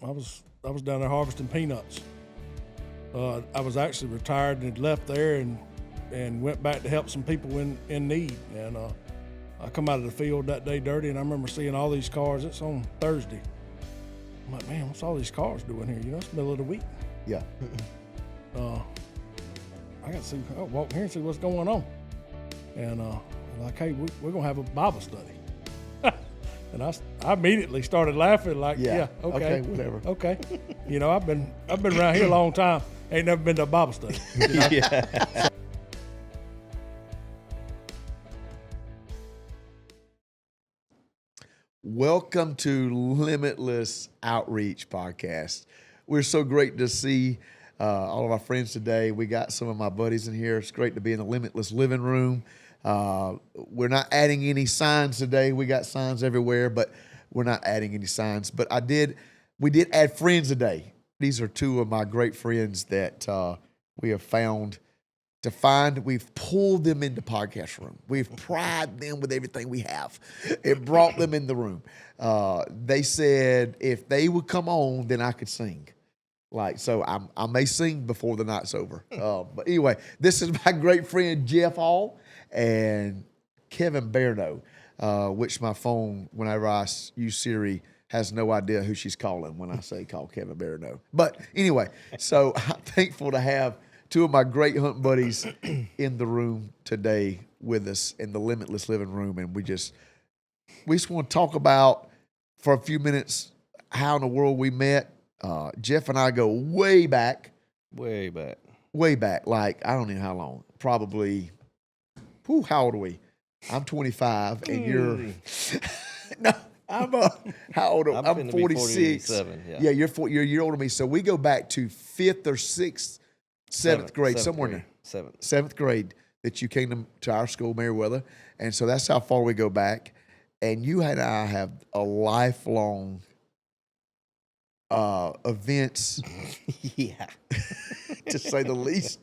I was down there harvesting peanuts. I was actually retired and had left there and went back to help some people in need. And I come out of the field that day dirty, and I remember seeing all these cars. It's on Thursday. I'm like, man, what's all these cars doing here? You know, it's the middle of the week. Yeah. I got to see. I'll walk here and see what's going on. And like, hey, we're gonna have a Bible study. And I immediately started laughing. Like, yeah, okay, whatever. Okay. You know, I've been around here a long time. Ain't never been to a Bible study. You know? Yeah. Welcome to Limitless Outreach Podcast. We're so great to see all of our friends today. We got some of my buddies in here. It's great to be in the Limitless living room. We're not adding any signs today. We got signs everywhere, but we're not adding any signs. But we did add friends today. These are two of my great friends that we have found. We've pulled them into podcast room. We've pried them with everything we have. It brought them in the room. They said if they would come on, then I could sing. So I may sing before the night's over. But anyway, this is my great friend Jeff Hall and Kevin Barrineau, which my phone, whenever I use Siri, has no idea who she's calling when I say call Kevin Barrineau. But anyway, so I'm thankful to have two of my great hunting buddies in the room today with us in the Limitless living room. And we just want to talk about for a few minutes how in the world we met. Jeff and I go way back. Like, I don't know how long. Probably, how old are we? I'm 25 and you're, no, how old? I'm 46. Yeah, you're a year older than me. So we go back to 5th or 6th, 7th grade, somewhere in there. 7th grade that you came to our school, Meriwether. And so that's how far we go back. And you and I have a lifelong events, yeah, to say the least,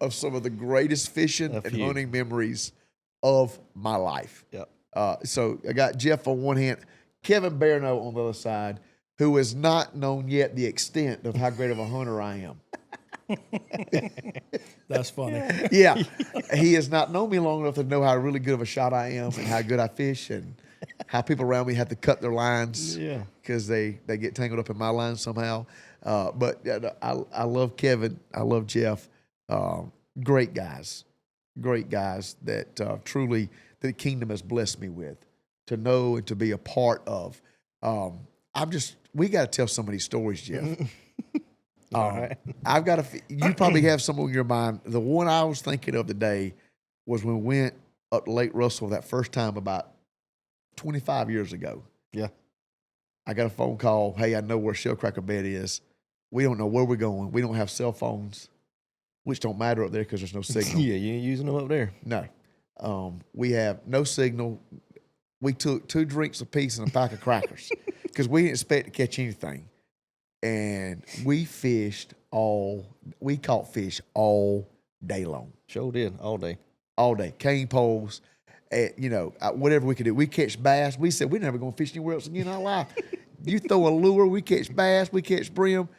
of some of the greatest fishing and hunting memories of my life. Yep. So I got Jeff on one hand, Kevin Barrineau on the other side, who has not known yet the extent of how great of a hunter I am. That's funny. Yeah. He has not known me long enough to know how really good of a shot I am and how good I fish and how people around me have to cut their lines because they get tangled up in my lines somehow. But I love Kevin. I love Jeff. Great guys that truly the kingdom has blessed me with, to know and to be a part of. We got to tell some of these stories, Jeff. All right. I've got you probably have some on your mind. The one I was thinking of today was when we went up to Lake Russell that first time about 25 years ago. Yeah. I got a phone call. Hey, I know where Shellcracker Bed is. We don't know where we're going. We don't have cell phones, which don't matter up there because there's no signal. Yeah, you ain't using them up there. No. We have no signal. We took 2 drinks apiece and a pack of crackers because we didn't expect to catch anything. And we caught fish all day long. Sure did, all day. All day. Cane poles, whatever we could do. We catch bass. We said we're never going to fish anywhere else again in our life. You throw a lure, we catch bass, we catch brim,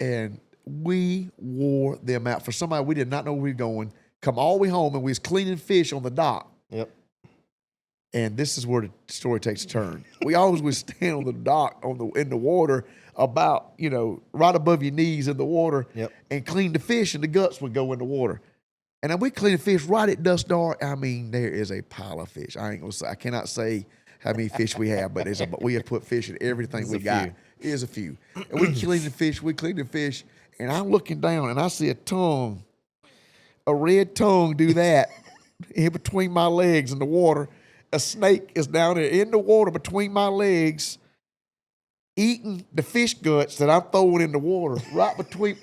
and we wore them out. For somebody we did not know where we were going, come all the way home, and we was cleaning fish on the dock. Yep. And this is where the story takes a turn. We always would stand on the dock in the water about, right above your knees in the water, and clean the fish, and the guts would go in the water. And then we clean the fish right at dusk dark. I mean, there is a pile of fish. I cannot say how many fish we have, but we have put fish in everything we got. There's a few. And we clean the fish, and I'm looking down, and I see a red tongue do that in between my legs in the water. A snake is down there in the water between my legs, eating the fish guts that I'm throwing in the water right between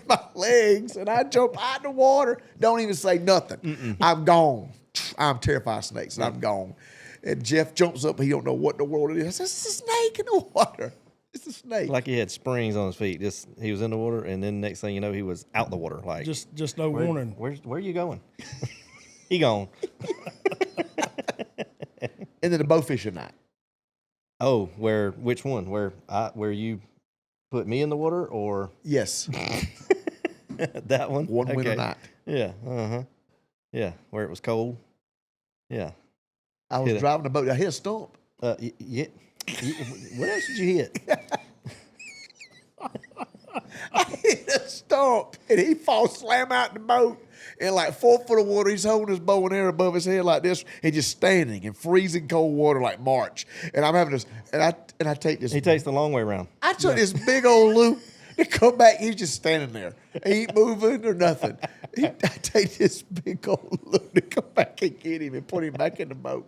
my legs, and I jump out of the water, don't even say nothing. I'm gone. I'm terrified of snakes, and I'm gone. And Jeff jumps up, he don't know what in the world it is. I said, it's a snake in the water. It's a snake. Like he had springs on his feet. He was in the water, and then next thing you know, he was out the water. Like just no warning. Where are you going? He gone. And then the bowfishing night. Oh, which one? Where you put me in the water or Yes. that one? One winter night. Yeah. Yeah, where it was cold. Yeah. I was driving the boat. I hit a stump. Yeah. What else did you hit? I hit a stump, and he falls slam out in the boat. In like 4 foot of water, he's holding his bow and arrow above his head like this, and just standing in freezing cold water like March. And I'm having this, and I take this. He takes the long way around. I took this big old loop to come back. He's just standing there. He ain't moving or nothing. I take this big old loop to come back and get him and put him back in the boat.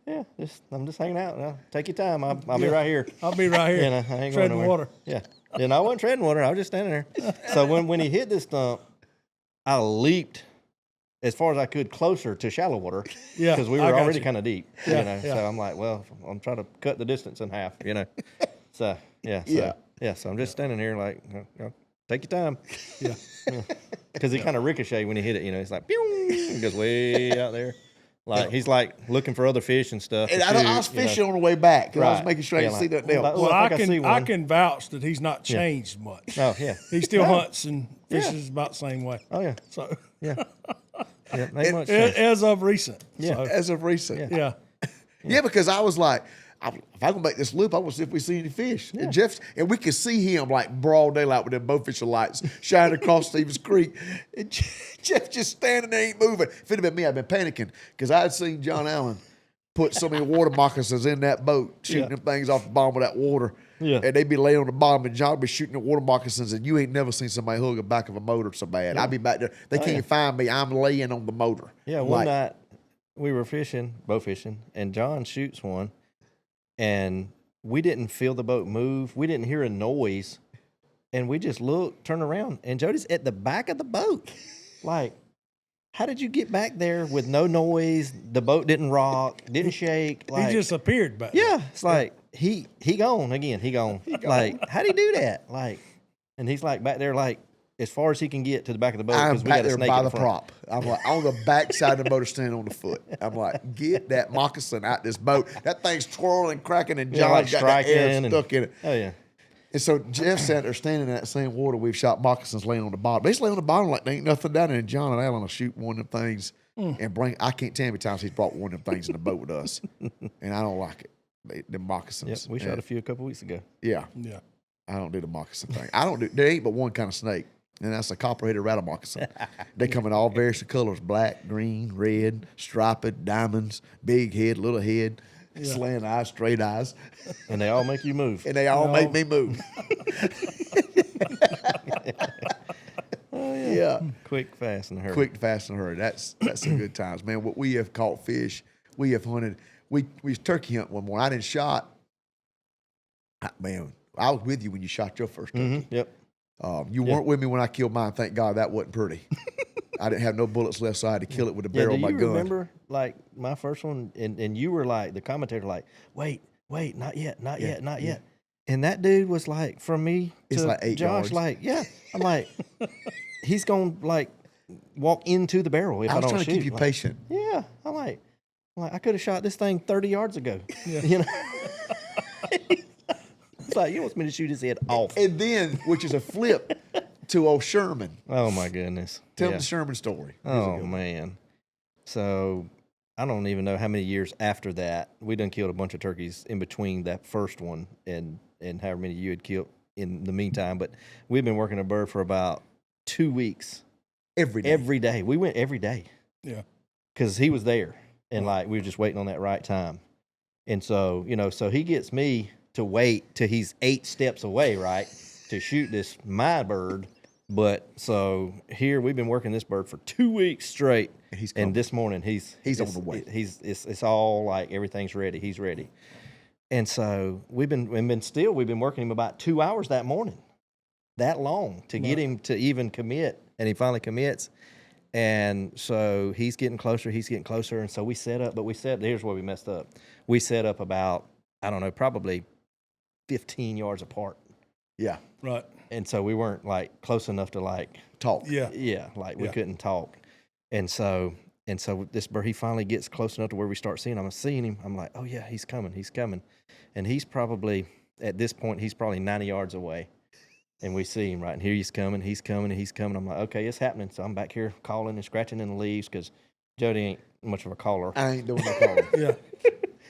Yeah, I'm just hanging out. Take your time. I'll be right here. I'll be right here. You know, I ain't going treading nowhere. water. Yeah. And I wasn't treading water. I was just standing there. So when he hit this stump, I leaped as far as I could closer to shallow water. Yeah, Because we I were got already you. kind of deep. Yeah, You know. yeah. So I'm like, well, I'm trying to cut the distance in half. You know. So yeah. So I'm just standing here like, take your time. Yeah. Because he kind of ricocheted when he hit it. You know, he's like, pew, it goes way out there. Like he's like looking for other fish and stuff. And to I was shoot, you know. fishing on the way back because I was Right. making sure I Yeah, could see like, nothing else. oh, Well, I I think I see can I one. can vouch that he's not changed much. Oh yeah. He still hunts and fishes Yeah. about the same way. Oh yeah. So Yeah. Yeah. Ain't much. as of recent. Yeah. So, As of recent. yeah. Yeah, because I was like, if I can make this loop, I want to see if we see any fish. Yeah. And we could see him like broad daylight with them bowfisher lights shining across Stevens Creek. And Jeff just standing there, ain't moving. If it had been me, I'd been panicking because I had seen John Allen put so many water moccasins in that boat, shooting Yeah. them things off the bottom of that water. Yeah. And they'd be laying on the bottom, and John would be shooting the water moccasins, and you ain't never seen somebody hook the back of a motor so bad. I'd be back there. They can't yeah. find me. I'm laying on the motor. Yeah, one night we were bow fishing, and John shoots one, and we didn't feel the boat move. We didn't hear a noise, and we just looked, turned around, and Jody's at the back of the boat. Like, how did you get back there with no noise? The boat didn't rock, didn't shake. Like, He just appeared back there. yeah, it's like he gone again. He gone. Like, how'd he do that? Like, and he's like back there, like as far as he can get to the back of the boat I'm because we back got a there snake by in the front. prop. I'm like on the back side of the motor standing on the foot. I'm like, get that moccasin out this boat. That thing's twirling, cracking, and Yeah, John's like got that air striking and- stuck in it. Oh yeah. And so Jeff sat there standing in that same water. We've shot moccasins laying on the bottom. They just lay on the bottom like there ain't nothing down there. And John and Alan will shoot one of them things and bring. I can't tell how many times he's brought one of them things in the boat with us, and I don't like it. The moccasins. Yep, we shot a few a couple weeks ago. Yeah, Yeah. I don't do the moccasin thing. I don't do. There ain't but one kind of snake, and that's a copper-headed rattle moccasin. They come in all various colors: black, green, red, striped, diamonds, big head, little head, slant eyes, straight eyes, And they all make you move. and they all make me move. Yeah. Quick, fast, and hurry. Quick, fast, and hurry. That's some good times, man. What we have caught fish, we have hunted. We turkey hunt one morning. I didn't shot. Man, I was with you when you shot your first turkey. Yep. You weren't with me when I killed mine. Thank God that wasn't pretty. I didn't have no bullets left, so I had to kill it with the barrel do of my you gun. remember like my first one, and you were like the commentator, like, wait, not yet, not yet. And that dude was like, from me It's to like 8 Josh, yards. like, yeah. I'm like, he's gonna like walk into the barrel if I, I was don't trying shoot. to keep you Like, patient. Yeah, I'm like I could have shot this thing 30 yards ago. You know, it's like you want me to shoot his head off. And then, which is a flip to old Sherman. Oh my goodness! Tell Yeah. them the Sherman story. Oh man. So I don't even know how many years after that we done killed a bunch of turkeys in between that first one and however many you had killed in the meantime. But we've been working a bird for about 2 weeks. Every day. Every day. We went every day Yeah. because he was there and like we were just waiting on that right time. And so, so he gets me to wait till he's 8 steps away, right, to shoot this my bird. But so here we've been working this bird for 2 weeks straight, And he's coming. and this morning he's on the way. It's all like everything's ready. He's ready, and so we've been working him about 2 hours that morning, that long to get him to even commit, and he finally commits, and so he's getting closer, and so we set up. But here's where we messed up. We set up about I don't know, probably 15 yards apart. Yeah. Right. And so we weren't like close enough to like Talk. Yeah. yeah, like we Yeah. couldn't talk. And so And so this bird, he finally gets close enough to where we start seeing him. I'm seeing him. I'm like, oh yeah, he's coming. And he's probably, at this point, he's probably 90 yards away. And we see him right, and here he's coming. I'm like, okay, it's happening. So I'm back here calling and scratching in the leaves because Jody ain't much of a caller. I ain't doing no calling. Yeah.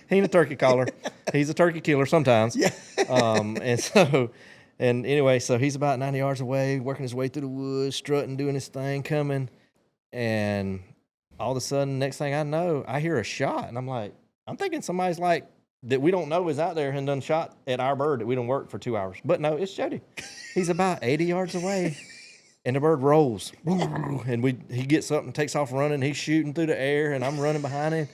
He ain't a turkey caller. He's a turkey killer sometimes. Yeah. And anyway, so he's about 90 yards away, working his way through the woods, strutting, doing his thing, coming. And all of a sudden, next thing I know, I hear a shot. And I'm thinking somebody's like, that we don't know is out there and done shot at our bird that we done worked for 2 hours. But no, it's Jody. He's about 80 yards away. And the bird rolls. And he gets up and takes off running. He's shooting through the air, and I'm running behind him.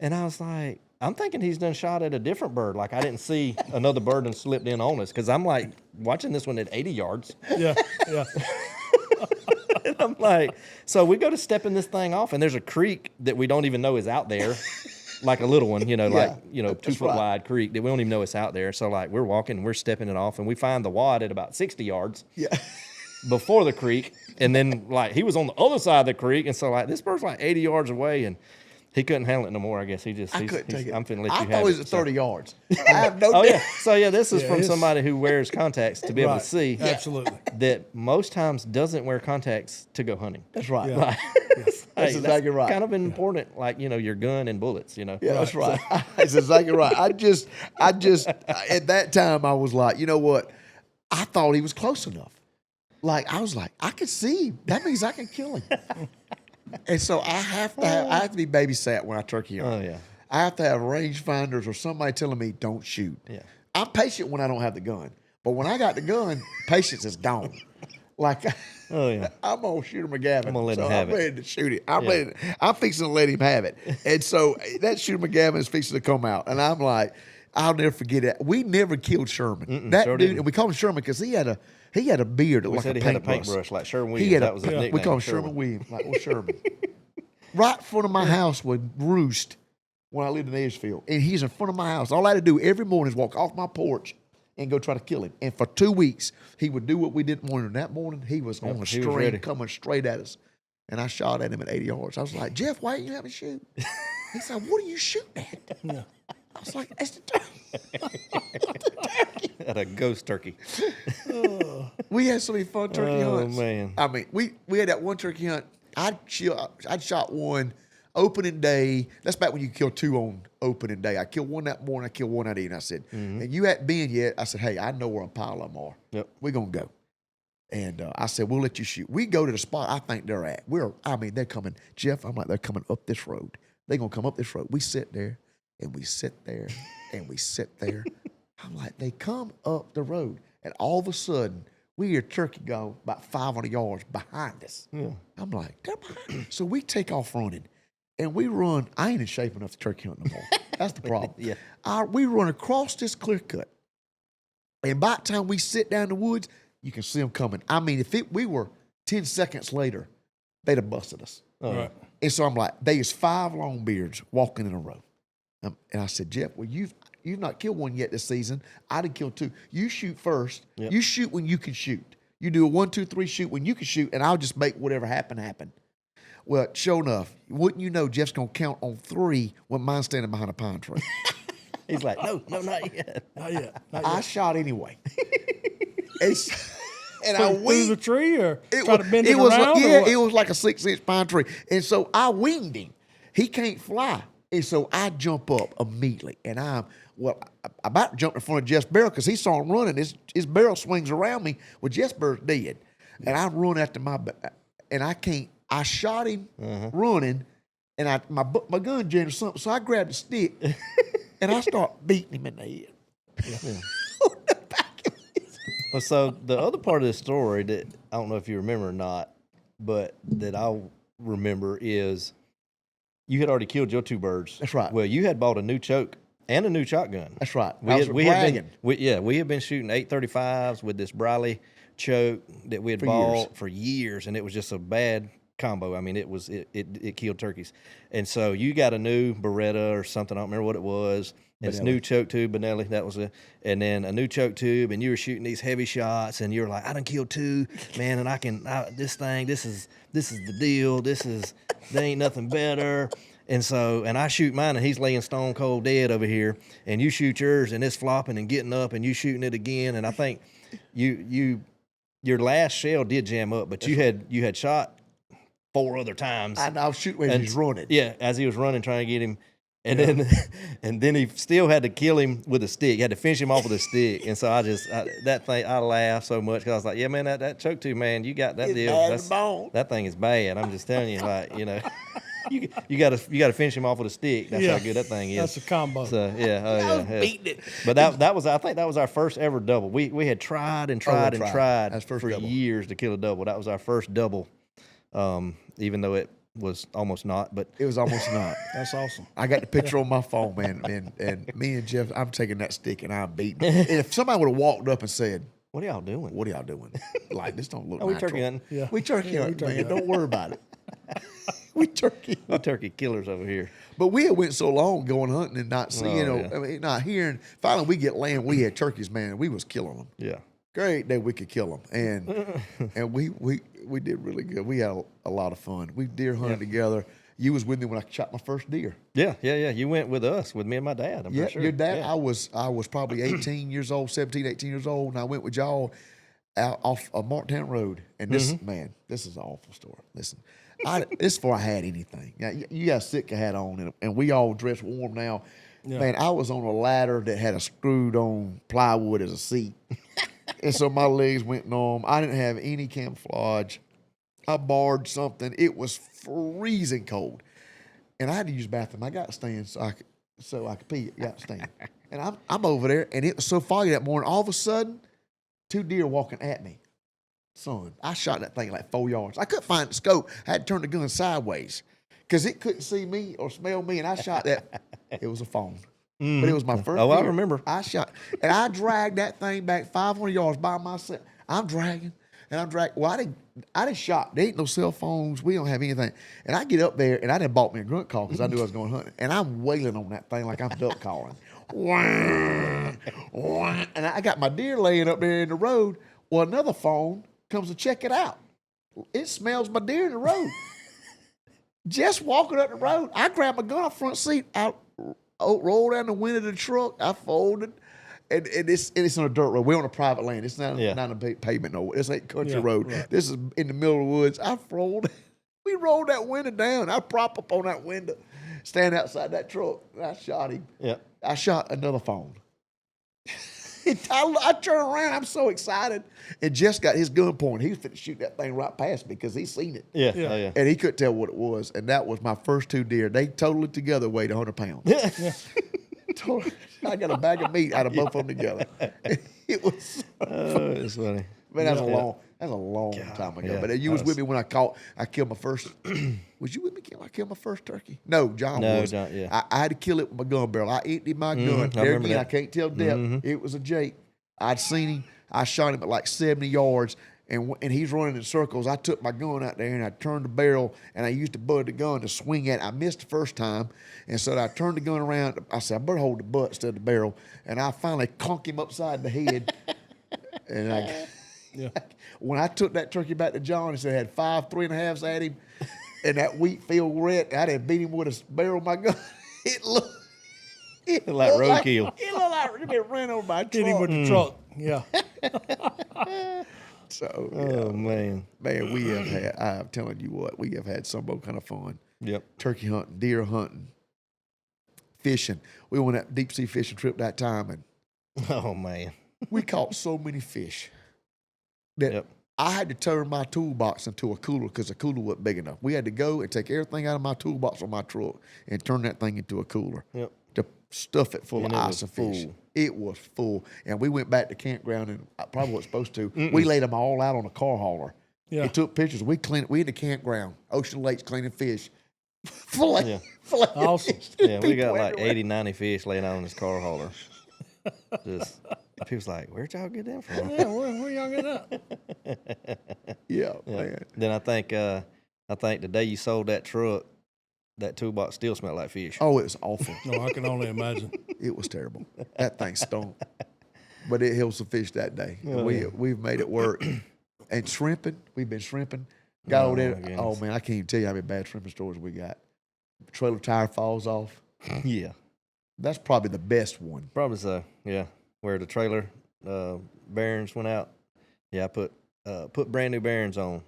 And I was like, I'm thinking he's done shot at a different bird. Like I didn't see another bird and slipped in on us because I'm like watching this one at 80 yards. Yeah. And I'm like, so we go to stepping this thing off, and there's a creek that we don't even know is out there. Like a little one, 2 foot wide creek that we don't even know it's out there. So like we're walking, we're stepping it off, and we find the wad at about 60 yards. Yeah. Before the creek, and then like he was on the other side of the creek, and so like this bird's like 80 yards away, and he couldn't handle it no more. I guess I couldn't take it. I'm finna let you I have thought it was it. at 30 yards. I have no. Oh yeah. So yeah, this is Yeah, from it's- somebody who wears contacts to be able to Right. see. Absolutely. That most times doesn't wear contacts to go hunting. That's right. Yeah. Like, That's exactly right. Kind of important, like your gun and bullets. Yeah, that's right. That's exactly right. I just at that time I was like, you know what? I thought he was close enough. Like I was like, I could see him. That means I can kill him. And so I have to be babysat when I turkey hunt. Oh yeah. I have to have rangefinders or somebody telling me don't shoot. Yeah. I'm patient when I don't have the gun, but when I got the gun, patience is gone. Like, Oh yeah. I'm gonna shoot him a Gavin. I'm gonna let him so have I'm it. ready to shoot it. I'm fixing to let him have it. And so that shooter McGavin is fixing to come out, and I'm like, I'll never forget it. We never killed Sherman. That sure dude, didn't. and we called him Sherman because he had a beard We like said a he had a paintbrush. paintbrush like Sherman He Williams. had That was his nickname. we call him Sherman Williams, like Sherman. Right in front of my house would roost when I lived in Edgefield, and he's in front of my house. All I had to do every morning is walk off my porch and go try to kill him. And for 2 weeks, he would do what we didn't want him. That morning, he was on a he was string ready. coming straight at us. And I shot at him at 80 yards. I was like, Jeff, why didn't you have me shoot? He said, what are you shooting at? Yeah. I was like, that's the turkey. Had a ghost turkey. We had so many fun turkey Oh, hunts. man. I mean, we had that one turkey hunt. I'd shot one opening day. That's back when you kill two on opening day. I killed one that morning. I killed one that evening. I said, and you hadn't been yet. I said, hey, I know where a pile of them are. Yep. We're going to go. And I said, we'll let you shoot. We go to the spot I think they're at. They're coming. Jeff, I'm like, they're coming up this road. They're going to come up this road. We sit there, and we sit there, and we sit there. I'm like, they come up the road. And all of a sudden, we hear turkey go about 500 yards behind us. Yeah. I'm like, they're behind us. So we take off running, and we run. I ain't in shape enough to turkey hunt no more. That's the problem. Yeah. We run across this clear cut. And by the time we sit down in the woods, you can see them coming. I mean, we were 10 seconds later, they'd have busted us. Oh, Right. And so I'm like, there's 5 longbeards walking in a row. And I said, Jeff, well, you've not killed one yet this season. I done killed 2. You shoot first. Yep. You shoot when you can shoot. You do a 1, 2, 3 shoot when you can shoot, and I'll just make whatever happen. Well, sure enough, wouldn't you know, Jeff's going to count on 3 when mine's standing behind a pine tree. He's like, no, not yet. Not yet. Not I yet. shot anyway. And I Through winged the tree or it try was, to bend it it was around? like, or yeah, what? it was like a 6-inch pine tree. And so I winged him. He can't fly. And so I jump up immediately. And I'm about to jump in front of Jeff's barrel because he saw him running. His barrel swings around me. Well, Jeff's barrel's dead. And I run after and I can't. I shot him running, and my gun jammed or something. So I grabbed a stick, and I start beating him in the head. Yeah. Well, so the other part of the story that I don't know if you remember or not, but that I'll remember is you had already killed your 2 birds. That's right. Well, you had bought a new choke and a new shotgun. That's right. We I had, was we had bragging. been, we had been shooting 835s with this Briley choke that we had For bought years. for years, and it was just a bad combo. I mean, it killed turkeys. And so you got a new Beretta or something. I don't remember what it was. And it's new choke tube, Benelli. That was and then a new choke tube, and you were shooting these heavy shots, and you were like, I done killed 2, man, and this is the deal. There ain't nothing better. And so, and I shoot mine, and he's laying stone cold dead over here, and you shoot yours, and it's flopping and getting up, and you shooting it again. And I think your last shell did jam up, but you had shot 4 other times. I was shooting when he was running. Yeah, as he was running, trying to get him. And then he still had to kill him with a stick. You had to finish him off with a stick. And so I laughed so much because I was like, yeah, man, that choke tube, man, you got that It's deal. bad as bone. That thing is bad. I'm just telling you, like, you know, you got to finish him off with a stick. That's how good that thing is. That's a combo. So yeah, I was beating it. But I think that was our first ever double. We had tried and tried and tried That's first for double. years to kill a double. That was our first double, even though it was almost not. But It was almost not. That's awesome. I got the picture on my phone, man, and me and Jeff, I'm taking that stick and I'm beating it. And if somebody would have walked up and said, what are y'all doing? what are y'all doing? Like, this don't look we natural. turkey hunting. Yeah. We turkey hunting, man. Don't worry about it. We turkey We're turkey killers over here. But we had went so long going hunting and not seeing, Oh, yeah. I mean, not hearing. Finally, we get land. We had turkeys, man. We was killing them. Yeah. Great day we could kill them, and we did really good. We had a lot of fun. We deer hunted together. You was with me when I shot my first deer. Yeah. You went with us, with me and my dad. I'm Yeah, pretty sure. your dad. Yeah. I was probably 18 years old, 17, 18 years old, and I went with y'all out off of Marktown Road. And this man, this is an awful story. Listen, this is before I had anything. Now, you got a Sitka hat on, and we all dress warm now. Yeah. Man, I was on a ladder that had a screwed on plywood as a seat. And so my legs went numb. I didn't have any camouflage. I barred something. It was freezing cold. And I had to use the bathroom. I got to stand so I could pee. Got to stand. And I'm over there, and it was so foggy that morning. All of a sudden, 2 deer walking at me. Son, I shot that thing like 4 yards. I couldn't find the scope. I had to turn the gun sideways because it couldn't see me or smell me. And I shot that. It was a phone. But it was my first Oh, I deer. remember. I shot, and I dragged that thing back 500 yards by myself. I'm dragging, and I'm dragging. Well, I didn't shot. There ain't no cell phones. We don't have anything. And I get up there, and I done bought me a grunt call because I knew I was going hunting. And I'm wailing on that thing like I'm duck calling. Wah, wah. And I got my deer laying up there in the road. Well, another phone comes to check it out. It smells my deer in the road. Just walking up the road, I grabbed my gun off front seat. I rolled down the window of the truck. I folded, and it's on a dirt road. We're on a private land. It's not a pavement. No, it's ain't country road. Right. This is in the middle of the woods. We rolled that window down. I prop up on that window, stand outside that truck, and I shot him. Yeah. I shot another phone. I turn around. I'm so excited. And Jess got his gun pointed. He was finna shoot that thing right past me because he seen it. Yeah. Yeah. Oh, yeah. And he couldn't tell what it was. And that was my first 2 deer. They totally together weighed 100 pounds. I got a bag of meat out of both of them together. It was It's funny. man, that's a long time ago. yeah. But you was with me when I killed my first. Was you with me? I killed my first turkey. No, John No, was. John, yeah. I had to kill it with my gun barrel. I emptied my gun. I There remember again, that. I can't tell depth. It was a Jake. I'd seen him. I shot him at like 70 yards, and he's running in circles. I took my gun out there and I turned the barrel, and I used the butt of the gun to swing at it. I missed the first time, and so I turned the gun around. I said, I better hold the butt instead of the barrel, and I finally conked him upside the head. And when I took that turkey back to John, he said I had 5 3.5s at him, and that wheat field red. I didn't beat him with a barrel of my gun. It looked Like roadkill. It looked like it ran over my truck. Hit him with the truck. Yeah. So, Oh, man. man, we have had. I'm telling you what, we have had some kind of fun. Yep. Turkey hunting, deer hunting, fishing. We went on that deep sea fishing trip that time, and Oh, man. we caught so many fish that Yep. I had to turn my toolbox into a cooler because the cooler wasn't big enough. We had to go and take everything out of my toolbox on my truck and turn that thing into a cooler Yep. to stuff it full And of it ice was and fish. full. It was full. And we went back to campground, and I probably wasn't supposed to. We laid them all out on a car hauler. Yeah. We took pictures. We in the campground, Ocean Lakes cleaning fish. Fillet. Yeah. Awesome. Yeah, we got People like everywhere. 80, 90 fish laying out on this car hauler. Just people's like, where'd y'all get them from? Yeah, where y'all get that? Yeah, Yeah. man. Then I think I think the day you sold that truck, that toolbox still smelled like fish. Oh, it was awful. No, I can only imagine. It was terrible. That thing stunk. But it held some fish that day. Oh, We've made it work. And shrimping, we've been shrimping. Got over there. my goodness. Oh, man, I can't even tell you how many bad shrimping stories we got. Trailer tire falls off. Yeah. That's probably the best one. Probably so, yeah. Where the trailer bearings went out. Yeah, I put brand new bearings on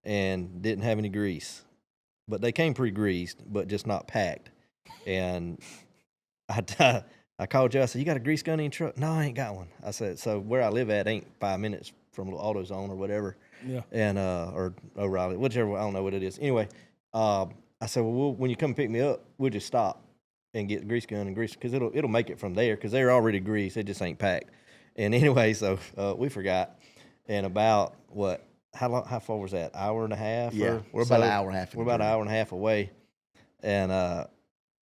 and didn't have any grease. But they came pre-greased, but just not packed. And I called you. I said, "You got a grease gun in your truck?" "No, I ain't got one." I said, "So where I live at ain't 5 minutes from AutoZone or whatever." Yeah. And or O'Reilly, whichever, I don't know what it is. Anyway, I said, "Well, when you come pick me up, we'll just stop and get the grease gun and grease, because it'll make it from there, because they're already greased. It just ain't packed." And anyway, so we forgot. And about how far was that? Hour and a half? Yeah, or we're about so? an hour and a half. We're about an hour and a half away, and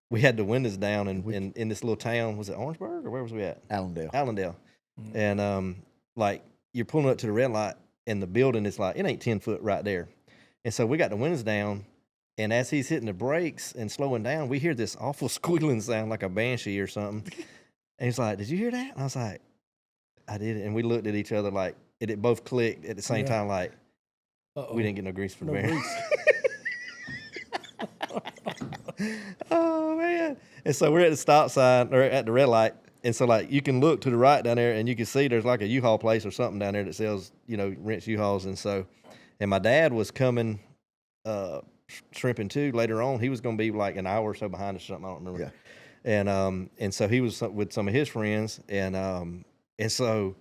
we had the windows down in this little town. Was it Orangeburg, or where was we at? Allendale. Mm-hmm. And like, you're pulling up to the red light, and the building is like, it ain't 10 foot right there. And so we got the windows down, and as he's hitting the brakes and slowing down, we hear this awful squealing sound like a banshee or something. And he's like, "Did you hear that?" And I was like, "I did." And we looked at each other like it both clicked at the same time, like, we didn't get no grease for the bearing. Oh, man. And so we're at the stop sign, or at the red light. And so, like, you can look to the right down there, and you can see there's like a U-Haul place or something down there that sells, rents U-Hauls. And so, and my dad was coming shrimping too later on. He was going to be like an hour or so behind us or something. I don't remember. Yeah. And so he was with some of his friends. And so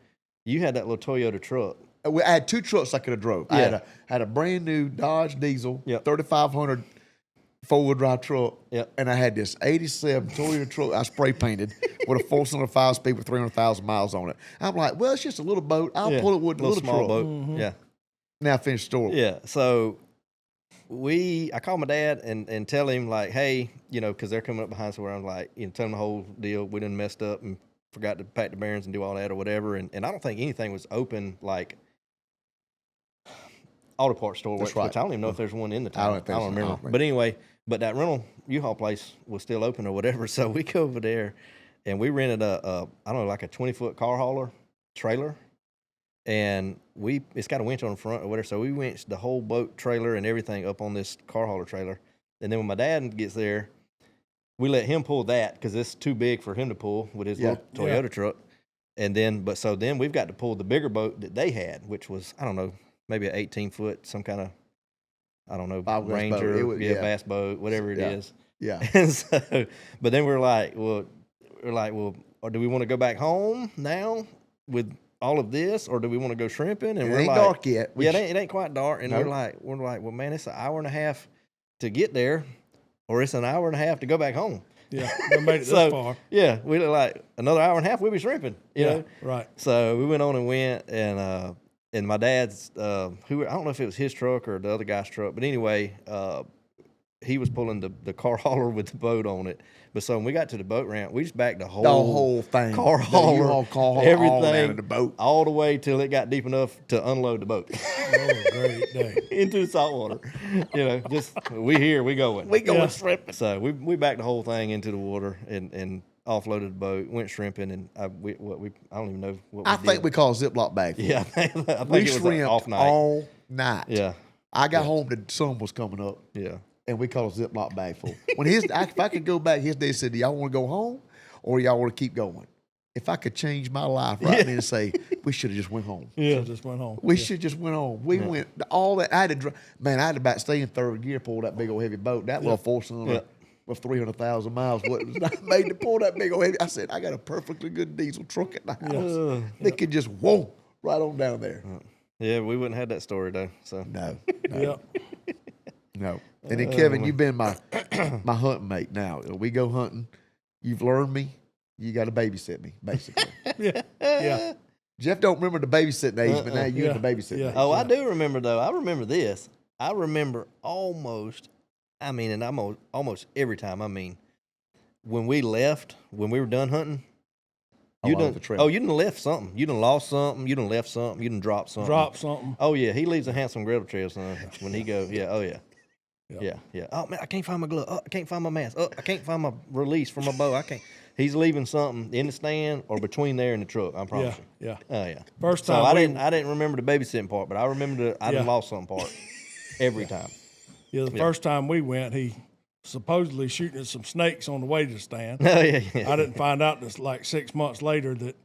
you had that little Toyota truck. I had two trucks I could have drove. Yeah. I had a brand new Dodge diesel, Yep. 3500 4-wheel drive truck. Yep. And I had this 87 Toyota truck I spray painted with a 4-cylinder 5-speed with 300,000 miles on it. I'm like, well, it's just a little boat. I'll pull it with a little small truck. boat. Mm-hmm. Yeah. Now finish the story. Yeah. So I called my dad and tell him, like, hey, because they're coming up behind us, where I'm like, tell him the whole deal. We done messed up and forgot to pack the bearings and do all that or whatever. And I don't think anything was open, like auto parts store, which I don't even know if there's one in the town. I don't remember. But anyway, but that rental U-Haul place was still open or whatever. So we go over there and we rented like a 20-foot car hauler trailer. And it's got a winch on the front or whatever. So we winched the whole boat trailer and everything up on this car hauler trailer. And then when my dad gets there, we let him pull that, because it's too big for him to pull with his little Toyota truck. And then, then we've got to pull the bigger boat that they had, which was, I don't know, maybe an 18-foot, some kind of, I don't know, Ranger, bass boat, whatever it is. Yeah. And so, but then we're like, well, or do we want to go back home now with all of this, or do we want to go shrimping? And it ain't dark yet. It ain't quite dark. And we're like, well, man, it's an hour and a half to get there, or it's an hour and a half to go back home. Yeah, we made it this far. Yeah, we look like another hour and a half, we'll be shrimping. You know? Right. So we went on and went, and my dad's, I don't know if it was his truck or the other guy's truck, but anyway, he was pulling the car hauler with the boat on it. But so when we got to the boat ramp, we just backed the whole thing, car hauler, everything, all down in the boat, all the way till it got deep enough to unload the boat. Oh, great day. Into the salt water. Just we here, we going. We going shrimping. So we backed the whole thing into the water and offloaded the boat, went shrimping, and I don't even know what we did. I think we called a Ziploc bag. Yeah, I think we it was an off night. all night. Yeah. I got home, the sun was coming up. Yeah. And we called a Ziploc bag full. When if I could go back, his dad said, "Do y'all want to go home, or y'all want to keep going?" If I could change my life right then and say, we should have just went home. Yeah, just went home. We should just went home. We went all that. I had to about stay in third gear, pull that big old heavy boat. That little 4-cylinder with 300,000 miles was not made to pull that big old heavy. I said, I got a perfectly good diesel truck at the house. They could just whoa right on down there. Yeah, we wouldn't have that story though. So No. Yep. And then Kevin, you've been my hunting mate now. We go hunting. You've learned me. You got to babysit me, basically. Yeah. Jeff don't remember the babysitting age, but now you're in the babysitting age. Oh, I do remember though. I remember this. I remember almost every time. I mean, when we left, when we were done hunting, Oh, You I done? left the trail. Oh, you done left something. You done lost something. You done left something. You done dropped something. Drop something. Oh yeah, he leaves a handsome griddle trail, son. When he goes, yeah, oh yeah. Yeah. Yeah. Oh man, I can't find my glove. Oh, I can't find my mask. Oh, I can't find my release from my bow. I can't. He's leaving something in the stand or between there and the truck. I promise you. Yeah. Oh yeah. First So time I we- didn't remember the babysitting part, but I remember I done Yeah. lost some part every time. Yeah, the first time we went, he supposedly shooting at some snakes on the way to the stand. Oh yeah. I didn't find out this like 6 months later that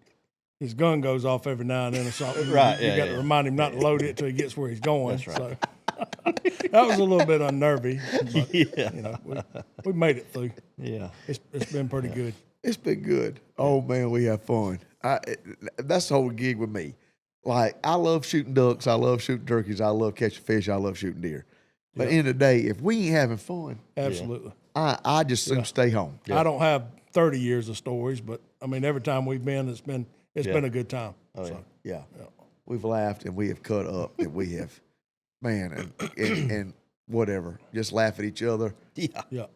his gun goes off every now and then or something. Right, You yeah, got yeah. to remind him not to load it till he gets where he's going. That's right. So that was a little bit unnerving. But, Yeah. you know, we made it through. Yeah. It's been pretty good. It's been good. Oh man, we have fun. That's the whole gig with me. Like I love shooting ducks, I love shooting turkeys, I love catching fish, I love shooting deer. But at the end of the day, if we ain't having fun, Absolutely. I just soon stay home. I don't have 30 years of stories, but I mean, every time we've been, it's been a good time. Oh, so, Yeah. We've laughed and we have cut up and we have, man, and whatever, just laugh at each other. yeah.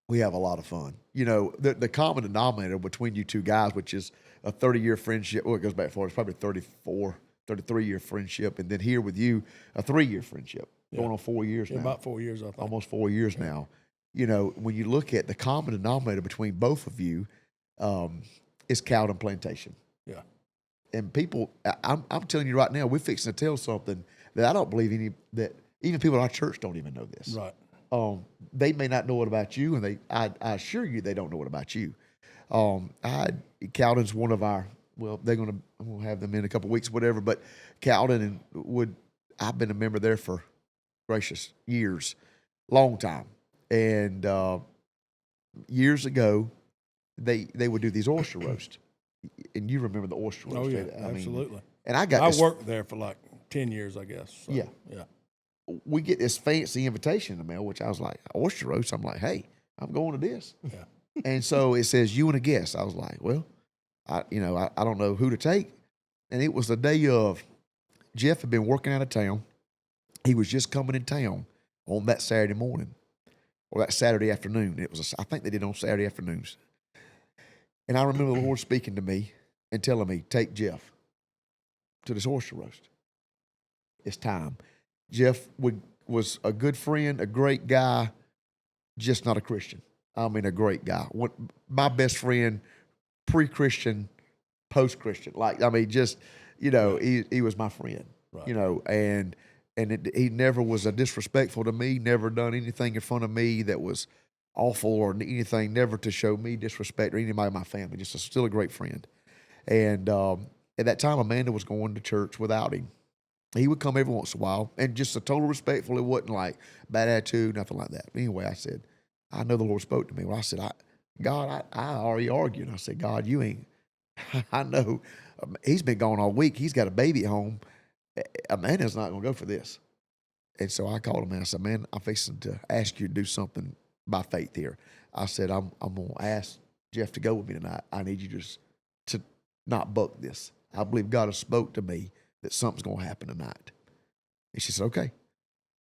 We have a lot of fun. You know, the common denominator between you two guys, which is a 30-year friendship. Well, it goes back far. It's probably 33-year friendship. And then here with you, a 3-year friendship. Going on 4 years now. About 4 years, I think. Almost 4 years now. You know, when you look at the common denominator between both of you, is Calen Plantation. Yeah. And people, I'm telling you right now, we're fixing to tell something that I don't believe that even people at our church don't even know this. Right. They may not know it about you, and I assure you they don't know it about you. Calen's one of our, well, I'm gonna have them in a couple of weeks, whatever. But Calen I've been a member there for gracious years, long time, and years ago, they would do these oyster roast, and you remember the oyster roast? Oh yeah, I mean, absolutely. and I worked there for like 10 years, I guess. So, Yeah. Yeah. We get this fancy invitation in the mail, which I was like, oyster roast. I'm like, hey, I'm going to this. Yeah. And so it says you and a guest. I was like, well, I don't know who to take. And it was the day of Jeff had been working out of town. He was just coming in town on that Saturday morning or that Saturday afternoon. I think they did on Saturday afternoons. And I remember the Lord speaking to me and telling me, take Jeff to this oyster roast. It's time. Jeff was a good friend, a great guy, just not a Christian. I mean, a great guy. My best friend, pre-Christian, post-Christian. Like, I mean, just, he was my friend, Right. and he never was a disrespectful to me, never done anything in front of me that was awful or anything, never to show me disrespect or anybody in my family, just still a great friend. And at that time, Amanda was going to church without him. He would come every once in a while, and just a total respectful. It wasn't like bad attitude, nothing like that. Anyway, I said, I know the Lord spoke to me. Well, I said, God, I already argued. I said, God, you ain't, I know. He's been gone all week. He's got a baby at home. Amanda's not going to go for this. And so I called him and I said, man, I'm fixing to ask you to do something by faith here. I said, I'm going to ask Jeff to go with me tonight. I need you to not buck this. I believe God has spoke to me that something's going to happen tonight. And she said, okay.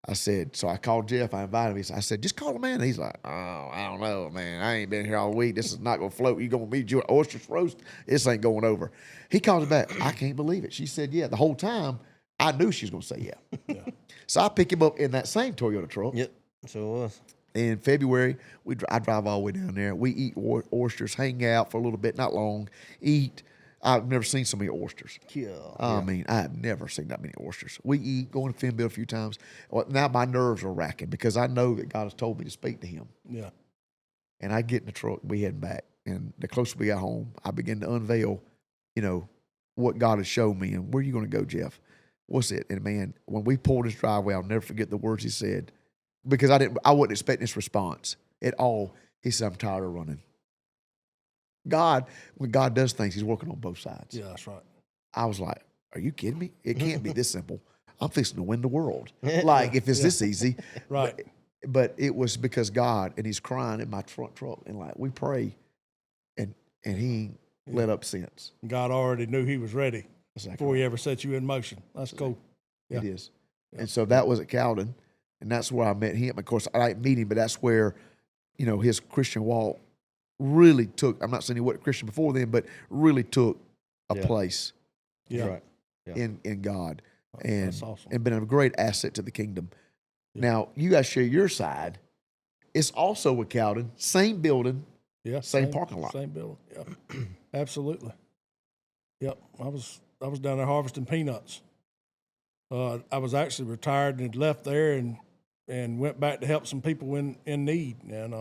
I said, so I called Jeff. I invited him. I said, just call him in. And he's like, oh, I don't know, man. I ain't been here all week. This is not going to float. You going to meet you at oyster roast? This ain't going over. He calls me back. I can't believe it. She said, yeah. The whole time, I knew she was going to say yeah. So I pick him up in that same Toyota truck. Yep. So it was. In February, I drive all the way down there. We eat oysters, hang out for a little bit, not long, eat. I've never seen so many oysters. Yeah. I mean, I have never seen that many oysters. We eat, go to Finville a few times. Well, now my nerves are racking because I know that God has told me to speak to him. Yeah. And I get in the truck, we heading back. And the closer we got home, I begin to unveil, what God has shown me. And where are you going to go, Jeff? What's it? And man, when we pulled his driveway, I'll never forget the words he said. Because I wasn't expecting this response at all. He said, I'm tired of running. When God does things, he's working on both sides. Yeah, that's right. I was like, are you kidding me? It can't be this simple. I'm fixing to win the world. Like, if it's this easy. Right. But it was because God, and he's crying in my front truck. And like, we pray, and he ain't let up since. God already knew he was ready Exactly. before he ever set you in motion. That's cool. It Yeah. is. And so that was at Calen, and that's where I met him. Of course, I didn't meet him, but that's where, his Christian walk really took. I'm not saying he wasn't a Christian before then, but really took a place Yeah. Right. Yeah. in God, and That's awesome. and been a great asset to the kingdom. Yeah. Now you guys share your side. It's also with Calen, same building, Yeah. same parking lot. Same building. Yeah. Absolutely. Yep. I was down there harvesting peanuts. I was actually retired and had left there and went back to help some people in need. And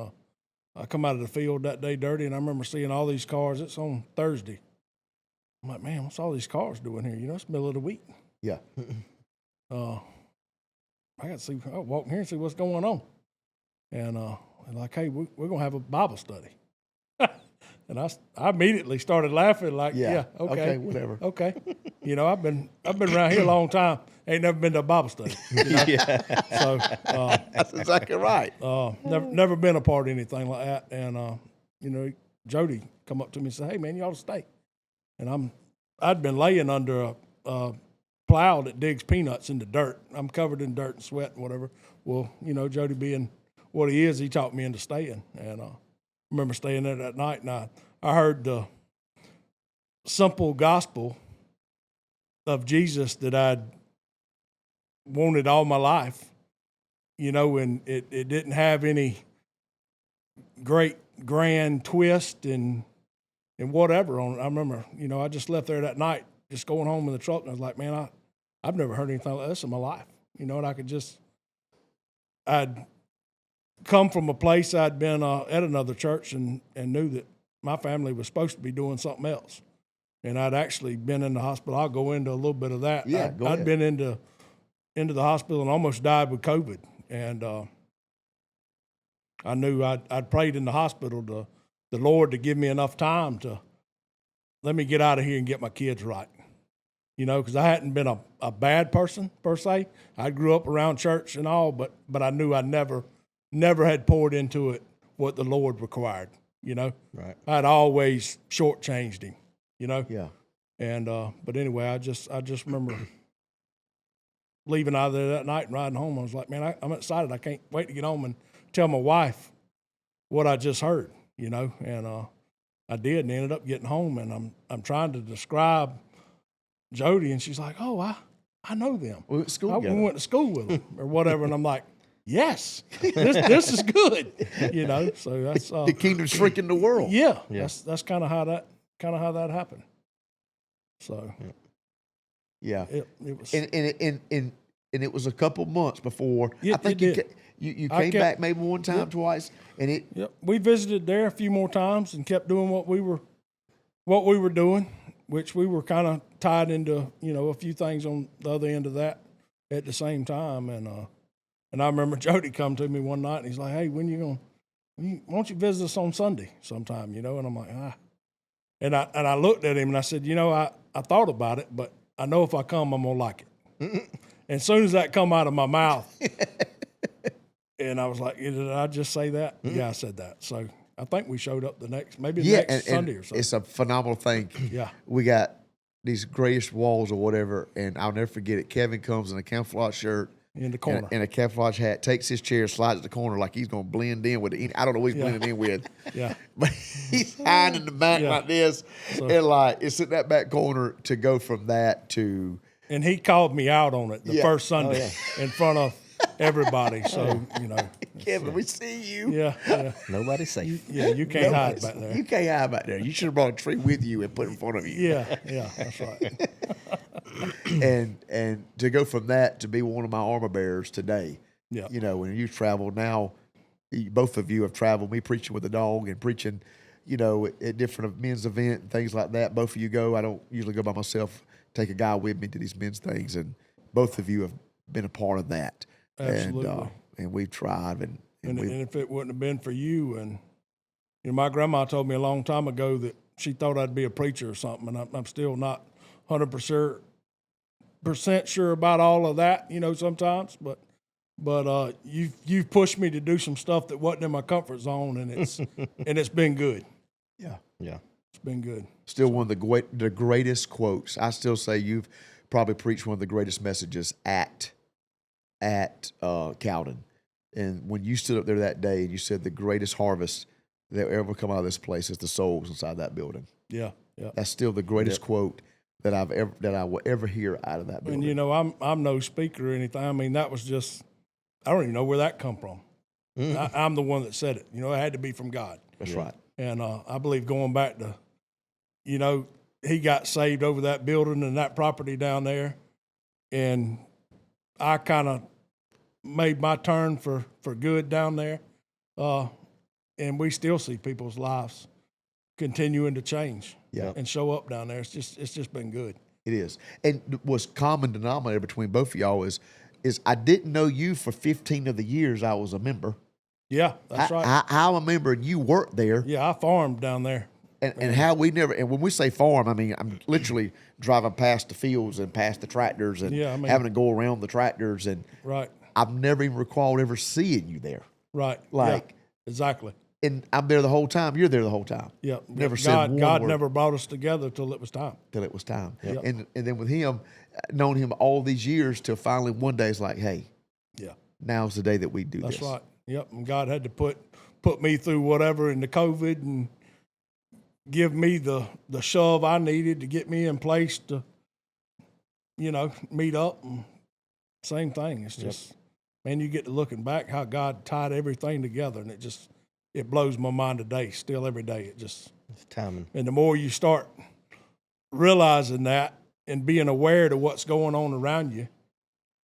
I come out of the field that day dirty, and I remember seeing all these cars. It's on Thursday. I'm like, man, what's all these cars doing here? You know, it's the middle of the week. Yeah. I got to see. I'll walk in here and see what's going on. And like, hey, we're gonna have a Bible study. And I immediately started laughing. Like, yeah, okay, whatever. okay. You know, I've been around here a long time. Ain't never been to a Bible study. You know? Yeah. So That's exactly right. never been a part of anything like that. And you know, Jody come up to me and said, "Hey, man, you ought to stay." And I'd been laying under a plow that digs peanuts in the dirt. I'm covered in dirt and sweat and whatever. Well, you know, Jody being what he is, he talked me into staying. And I remember staying there that night, and I heard the simple gospel of Jesus that I'd wanted all my life, you know, and it didn't have any great grand twist and whatever on it. I remember, you know, I just left there that night, just going home in the truck, and I was like, man, I've never heard anything like this in my life, you know, and I'd come from a place I'd been at another church and knew that my family was supposed to be doing something else. And I'd actually been in the hospital. I'll go into a little bit of that. Yeah, go ahead. I'd been into the hospital and almost died with COVID. And I knew I'd prayed in the hospital to the Lord to give me enough time to let me get out of here and get my kids right. You know, because I hadn't been a bad person per se. I grew up around church and all, but I knew I never had poured into it what the Lord required, you know. Right. I'd always shortchanged him, you know. Yeah. And but anyway, I just remember leaving out of there that night and riding home. I was like, man, I'm excited. I can't wait to get home and tell my wife what I just heard, you know. And I did, and ended up getting home, and I'm trying to describe Jody, and she's like, oh, I know them. We went to school We together. went to school with them or whatever. And I'm like, yes, this is good, you know. So that's The kingdom's shrinking the world. yeah. Yeah. That's kind of how that happened. So Yeah. it was. And it was a couple months before. Yeah, I think it did. you I came kept- back maybe one time, twice, and it. Yep. We visited there a few more times and kept doing what we were doing, which we were kind of tied into, you know, a few things on the other end of that at the same time. And I remember Jody come to me one night and he's like, hey, why don't you visit us on Sunday sometime, you know? And I'm like, And I looked at him and I said, you know, I thought about it, but I know if I come, I'm gonna like it. And as soon as that come out of my mouth, and I was like, did I just say that? Yeah, I said that. So I think we showed up the next Sunday or something. It's a phenomenal thing. Yeah. We got these grayish walls or whatever, and I'll never forget it. Kevin comes in a camouflage shirt In the corner. and a camouflage hat, takes his chair, slides to the corner like he's going to blend in with it. I don't know what he's blending in with. Yeah. But he's hiding in the back Yeah. like this, and like it's in that back corner to go from that to. And he called me out on it the Yeah. first Sunday in front of everybody. So, you know. Kevin, we see you. Yeah. Nobody safe. Yeah, you can't hide back there. You can't hide back there. You should have brought a tree with you and put it in front of you. Yeah, that's right. And to go from that to be one of my armor bearers today. Yeah. You know, when you've traveled now, both of you have traveled, me preaching with a dog and preaching, you know, at different men's events and things like that. Both of you go. I don't usually go by myself, take a guy with me to these men's things. And both of you have been a part of that. Absolutely. And we've tried. And And we've, if it wouldn't have been for you, and you know, my grandma told me a long time ago that she thought I'd be a preacher or something, and I'm still not 100% sure about all of that, you know, sometimes, but you've pushed me to do some stuff that wasn't in my comfort zone, and it's been good. yeah. Yeah. It's been good. Still one of the greatest quotes. I still say you've probably preached one of the greatest messages at Calen. And when you stood up there that day and you said the greatest harvest that ever come out of this place is the souls inside that building. Yeah, yeah. That's still the greatest quote that I will ever hear out of that building. And you know, I'm no speaker or anything. I mean, that was just, I don't even know where that come from. I'm the one that said it. You know, it had to be from God. That's right. And I believe going back to, you know, he got saved over that building and that property down there, and I kind of made my turn for good down there, and we still see people's lives continuing to change and show up down there. It's just been good. It is. And what's common denominator between both of y'all is I didn't know you for 15 of the years I was a member. Yeah, that's right. I'm a member and you worked there. Yeah, I farmed down there. And how we never, and when we say farm, I mean, I'm literally driving past the fields and past the tractors and having to go around the tractors. And I've never even recalled ever seeing you there. Right. Like, exactly. And I'm there the whole time. You're there the whole time. Yeah. Never said one God word. never brought us together till it was time. Till it was time. Yep. And then with him, known him all these years till finally one day it's like, hey, now's the day that we do this. That's right. Yep. And God had to put me through whatever in the COVID and give me the shove I needed to get me in place to, you know, meet up. And same thing. It's just, man, you get to looking back how God tied everything together, and it blows my mind today, still every day. It's timing. And the more you start realizing that and being aware to what's going on around you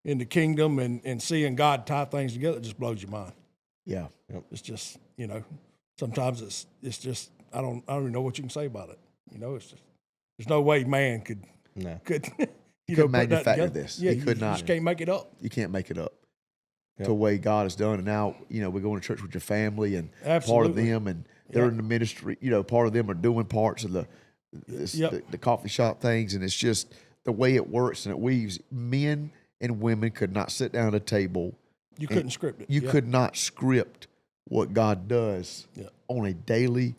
in the kingdom and seeing God tie things together, it just blows your mind. Yeah. It's just, you know, sometimes it's just, I don't even know what you can say about it. You know, it's just, there's no way man could you know, manufacture this. Yeah, he could you not. just can't make it up. You can't make it up. To the way God has done. And now, you know, we're going to church with your family and part of them, and they're in the ministry, you know, part of them are doing parts of the coffee shop things. And it's just the way it works and it weaves. Men and women could not sit down at a table. You couldn't script it. You could not script what God does on a daily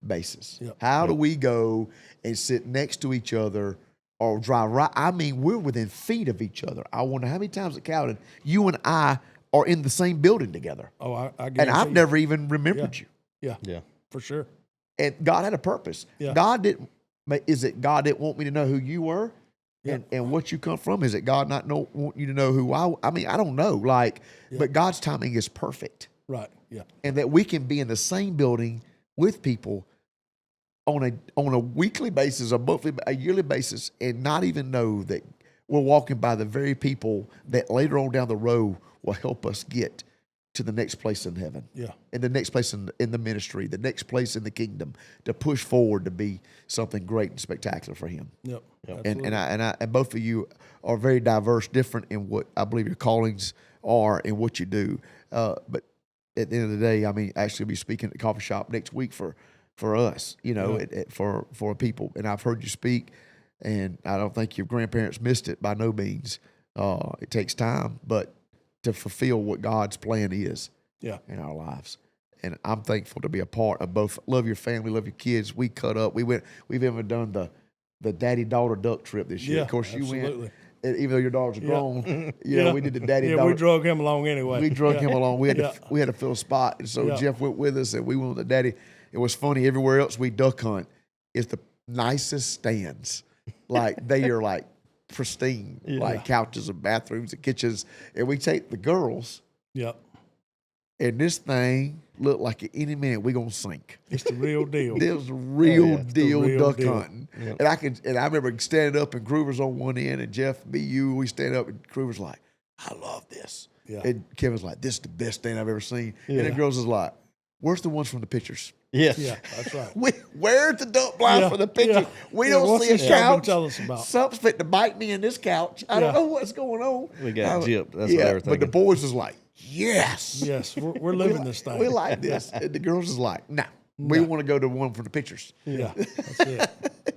basis. How do we go and sit next to each other or drive right? I mean, we're within feet of each other. I wonder how many times at Calen, you and I are in the same building together. Oh, I and I've never even remembered you. Yeah, for sure. And God had a purpose. God didn't want me to know who you were and what you come from? Is it God not want you to know who I mean, I don't know. But God's timing is perfect. Right, yeah. And that we can be in the same building with people on a weekly basis, a yearly basis, and not even know that we're walking by the very people that later on down the road will help us get to the next place in heaven. Yeah. And the next place in the ministry, the next place in the kingdom, to push forward to be something great and spectacular for him. Yep. And both of you are very diverse, different in what I believe your callings are and what you do. But at the end of the day, I mean, actually be speaking at the coffee shop next week for us, you know, for people. And I've heard you speak, and I don't think your grandparents missed it by no means. It takes time, but to fulfill what God's plan is in our lives. And I'm thankful to be a part of both. Love your family, love your kids. We cut up. We've even done the daddy-daughter duck trip this year. Yeah, of course, you absolutely. went, even though your daughters are grown, you know, we did the daddy-daughter. Yeah, we drug him along anyway. We drug him along. We had to fill a spot. And so Jeff went with us, and we went with the daddy. It was funny. Everywhere else we duck hunt is the nicest stands. Like, they are like pristine, like couches and bathrooms and kitchens. And we take the girls. Yep. And this thing looked like at any minute we gonna sink. It's the real deal. It was the real deal real duck deal. hunting. Yep. And I remember standing up and Groover's on one end and Jeff, we stand up and Groover's like, I love this. Yeah. And Kevin's like, this is the best thing I've ever seen. And the girls is like, where's the ones from the pictures? Yes. Yeah, that's right. Where's the duck blind for the picture? We don't what's see a this cabin couch. tell us about? Something's fit to bite me in this couch. I don't know what's going on. We got gypped. That's what they were thinking. But the boys was like, yes. Yes, we're living this thing. We like this. And the girls is like, nah, we want to go to one for the pictures. Yeah, that's it.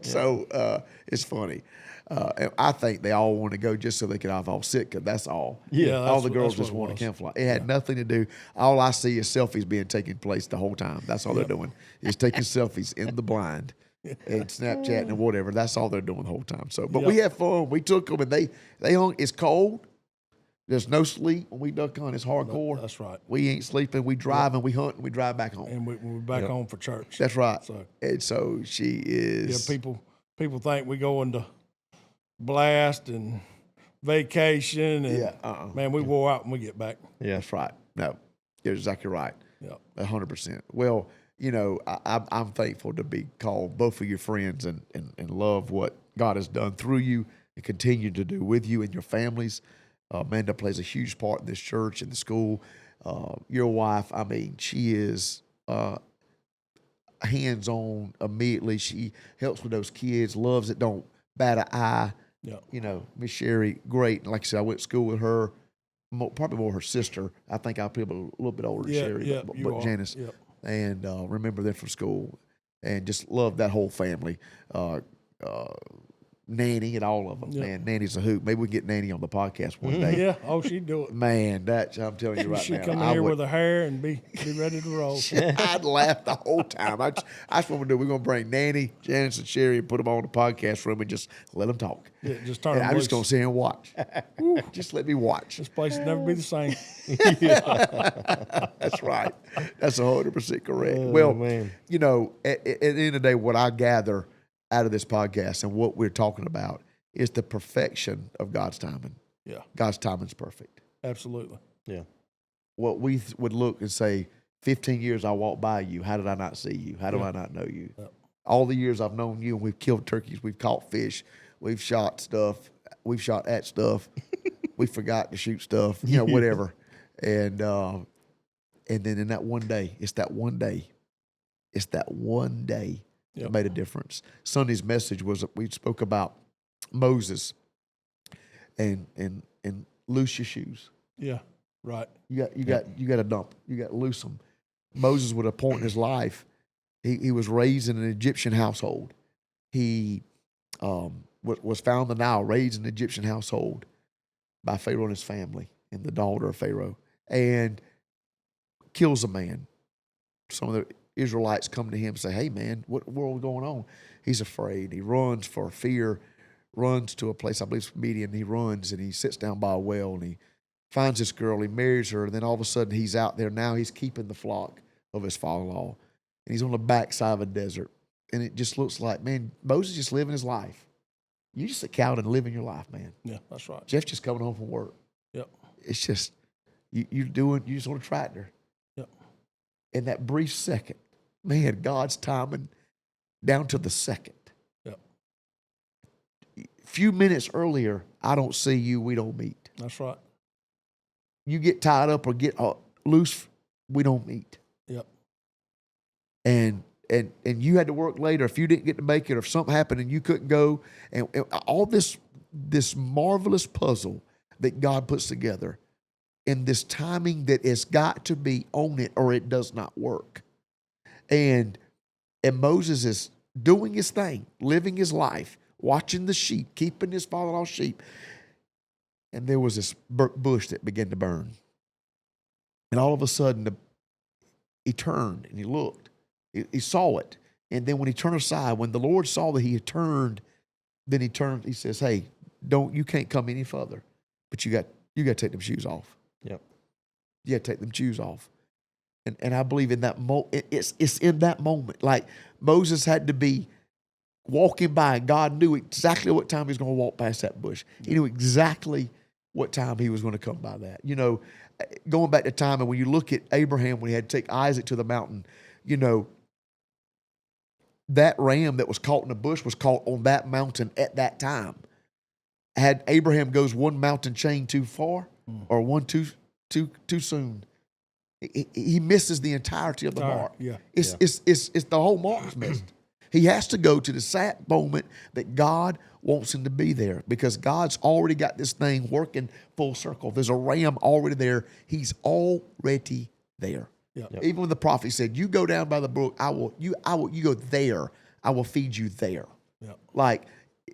So it's funny. And I think they all want to go just so they can all sit, because that's all. Yeah, all the girls that's just what it want to was. camouflage. It had nothing to do. All I see is selfies being taken place the whole time. That's all they're doing, is taking selfies in the blind and Snapchatting and whatever. That's all they're doing the whole time. So, but we had fun. We took them, and they hung. It's cold. There's no sleep when we duck hunt. It's hardcore. That's right. We ain't sleeping. We drive and we hunt and we drive back home. And we're back home for church. That's right. So, And so she is. yeah, people think we go into blast and vacation, and man, we wore out when we get back. Yeah. That's right. No, you're exactly right. Yeah, 100%. Well, you know, I'm thankful to be called both of your friends and love what God has done through you and continue to do with you and your families. Amanda plays a huge part in this church and the school. Your wife, I mean, she is hands-on immediately. She helps with those kids, loves it, don't bat an eye. yeah, You know, Miss Sherry, great. And like I said, I went to school with her, probably more her sister. I think I'm probably a little bit older than Sherry, but Janice. Yeah. And remember them from school, and just love that whole family. Nanny and all of them, man. Nanny's a hoot. Maybe we can get Nanny on the podcast one day. Yeah, oh, she'd do it. Man, I'm telling you right She'd now. come in here with her hair and be ready to roll. I'd laugh the whole time. That's what we're going to do. We're going to bring Nanny, Janice, and Sherry and put them on the podcast room and just let them talk. Yeah, just turn And them I'm loose. just going to sit here and watch. Just let me watch. This place will never be the same. That's right. That's 100% correct. Oh, Well, man. you know, at the end of the day, what I gather out of this podcast and what we're talking about is the perfection of God's timing. Yeah, God's timing's perfect. absolutely. Yeah. What we would look and say, 15 years I walked by you. How did I not see you? How do I not know you? Yeah. All the years I've known you, and we've killed turkeys, we've caught fish, we've shot stuff, we've shot at stuff, we forgot to shoot stuff, you know, whatever. And then in that one day, it's that one day that made a difference. Sunday's message was that we spoke about Moses and loose your shoes. Yeah, right. You got to dump. You got to loose them. Moses, at a point in his life, he was raised in an Egyptian household. He was found in the Nile, raised in an Egyptian household by Pharaoh and his family, and the daughter of Pharaoh, and kills a man. Some of the Israelites come to him and say, "Hey, man, what world going on?" He's afraid. He runs for fear, runs to a place, I believe it's Midian. He runs and he sits down by a well and he finds this girl. He marries her, and then all of a sudden he's out there. Now he's keeping the flock of his father-in-law, and he's on the backside of a desert. And it just looks like, man, Moses just living his life. You just a cow and living your life, man. Yeah, that's right. Jeff's just coming home from work. Yep. It's just you just on a tractor. Yep. In that brief second, man, God's timing down to the second. Yep. Few minutes earlier, I don't see you, we don't meet. That's right. You get tied up or get loose, we don't meet. Yep. And you had to work later. If you didn't get to make it, or if something happened and you couldn't go, and all this marvelous puzzle that God puts together, in this timing that it's got to be on it or it does not work. And Moses is doing his thing, living his life, watching the sheep, keeping his father-in-law's sheep. And there was this bush that began to burn. And all of a sudden, he turned and he looked. He saw it. And then when he turned aside, when the Lord saw that he had turned, then he turned, he says, "Hey, you can't come any further, but you got to take them shoes off." Yep. You got to take them shoes off. And I believe in that moment, it's in that moment. Like Moses had to be walking by, and God knew exactly what time he was going to walk past that bush. He knew exactly what time he was going to come by that. You know, going back to time, and when you look at Abraham, when he had to take Isaac to the mountain, you know, that ram that was caught in the bush was caught on that mountain at that time. Had Abraham goes one mountain chain too far or one too soon, he misses the entirety of the mark. Yeah. It's the whole mark's missed. He has to go to the sad moment that God wants him to be there, because God's already got this thing working full circle. There's a ram already there. He's already there. Yep. Even when the prophet said, "You go down by the brook, you go there, I will feed you there." Yep. Like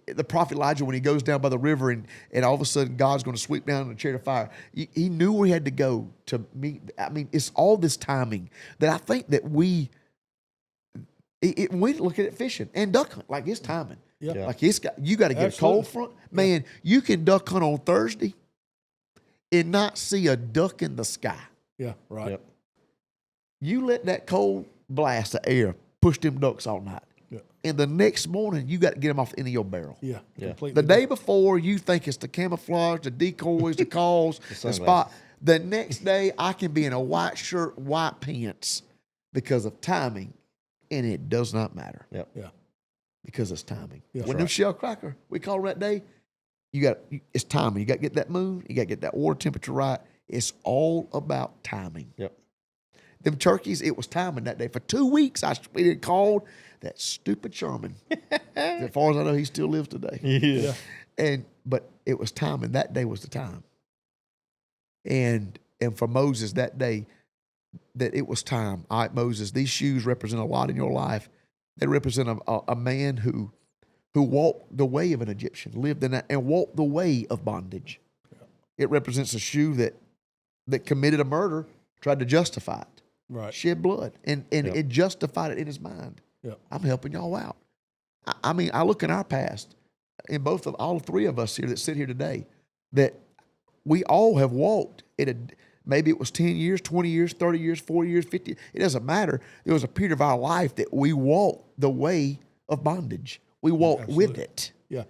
the prophet Elijah, when he goes down by the river and all of a sudden God's going to sweep down in a chariot of fire, he knew where he had to go to meet. I mean, it's all this timing that I think that we look at it fishing and duck hunt, like it's timing. Yep. Like you got to get Absolutely. a cold front. Man, you can duck hunt on Thursday and not see a duck in the sky. Yeah, right. Yep. You let that cold blast of air push them ducks all night. Yeah. And the next morning, you got to get them off the end of your barrel. Yeah, Yeah. completely. The day before, you think it's the camouflage, the decoys, the calls, the spot. sunglasses. The next day, I can be in a white shirt, white pants because of timing, and it does not matter Yep. Yeah, because it's timing. Yeah, when that's them right. shell cracker, we call that day, it's timing. You got to get that moon, you got to get that water temperature right. It's all about timing. Yep. Them turkeys, it was timing that day. For 2 weeks, we didn't call that stupid Sherman. As far as I know, he still lives today. Yeah. But it was timing. That day was the time. And for Moses that day, that it was time. All right, Moses, these shoes represent a lot in your life. They represent a man who walked the way of an Egyptian, lived in that, and walked the way of bondage. It represents a shoe that committed a murder, tried to justify it, right. shed blood, and it justified it in his mind. Yeah. I'm helping y'all out. I mean, I look in our past, in all three of us here that sit here today, that we all have walked maybe it was 10 years, 20 years, 30 years, 40 years, 50. It doesn't matter. There was a period of our life that we walked the way of bondage. We walked with it. Yeah.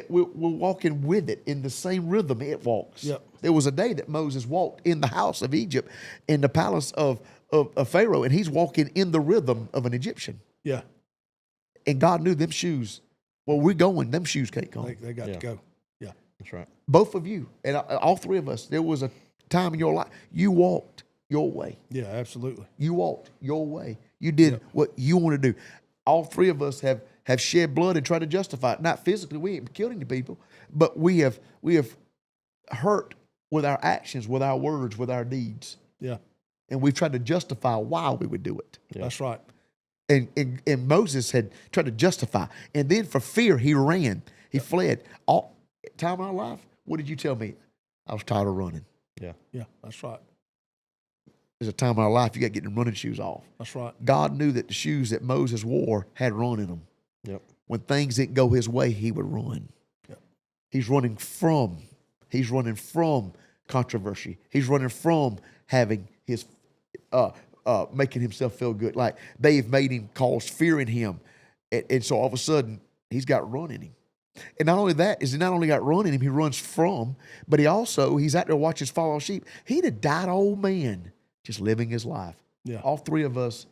We're walking with it in the same rhythm it walks. Yep. There was a day that Moses walked in the house of Egypt, in the palace of Pharaoh, and he's walking in the rhythm of an Egyptian. Yeah. And God knew them shoes. Well, we're going. Them shoes can't come. They got to go. Yeah. That's right. Both of you and all three of us. There was a time in your life you walked your way. Yeah, absolutely. You walked your way. You did what you want to do. All three of us have shed blood and tried to justify it. Not physically, we ain't killed any people, but we have hurt with our actions, with our words, with our deeds. Yeah. And we've tried to justify why we would do it. Yeah. That's right. And Moses had tried to justify. And then for fear, he ran. He fled. All time in our life, what did you tell me? I was tired of running. Yeah. Yeah, that's right. There's a time in our life you got to get them running shoes off. That's right. God knew that the shoes that Moses wore had run in them. Yep. When things didn't go his way, he would run. Yep. He's running from controversy. He's running from having his making himself feel good. Like they've made him cause fear in him. And so all of a sudden, he's got run in him. And not only that, he not only got run in him, he runs from, but he's out there watching his follow sheep. He'd have died old man just living his life. Yeah. All three of us,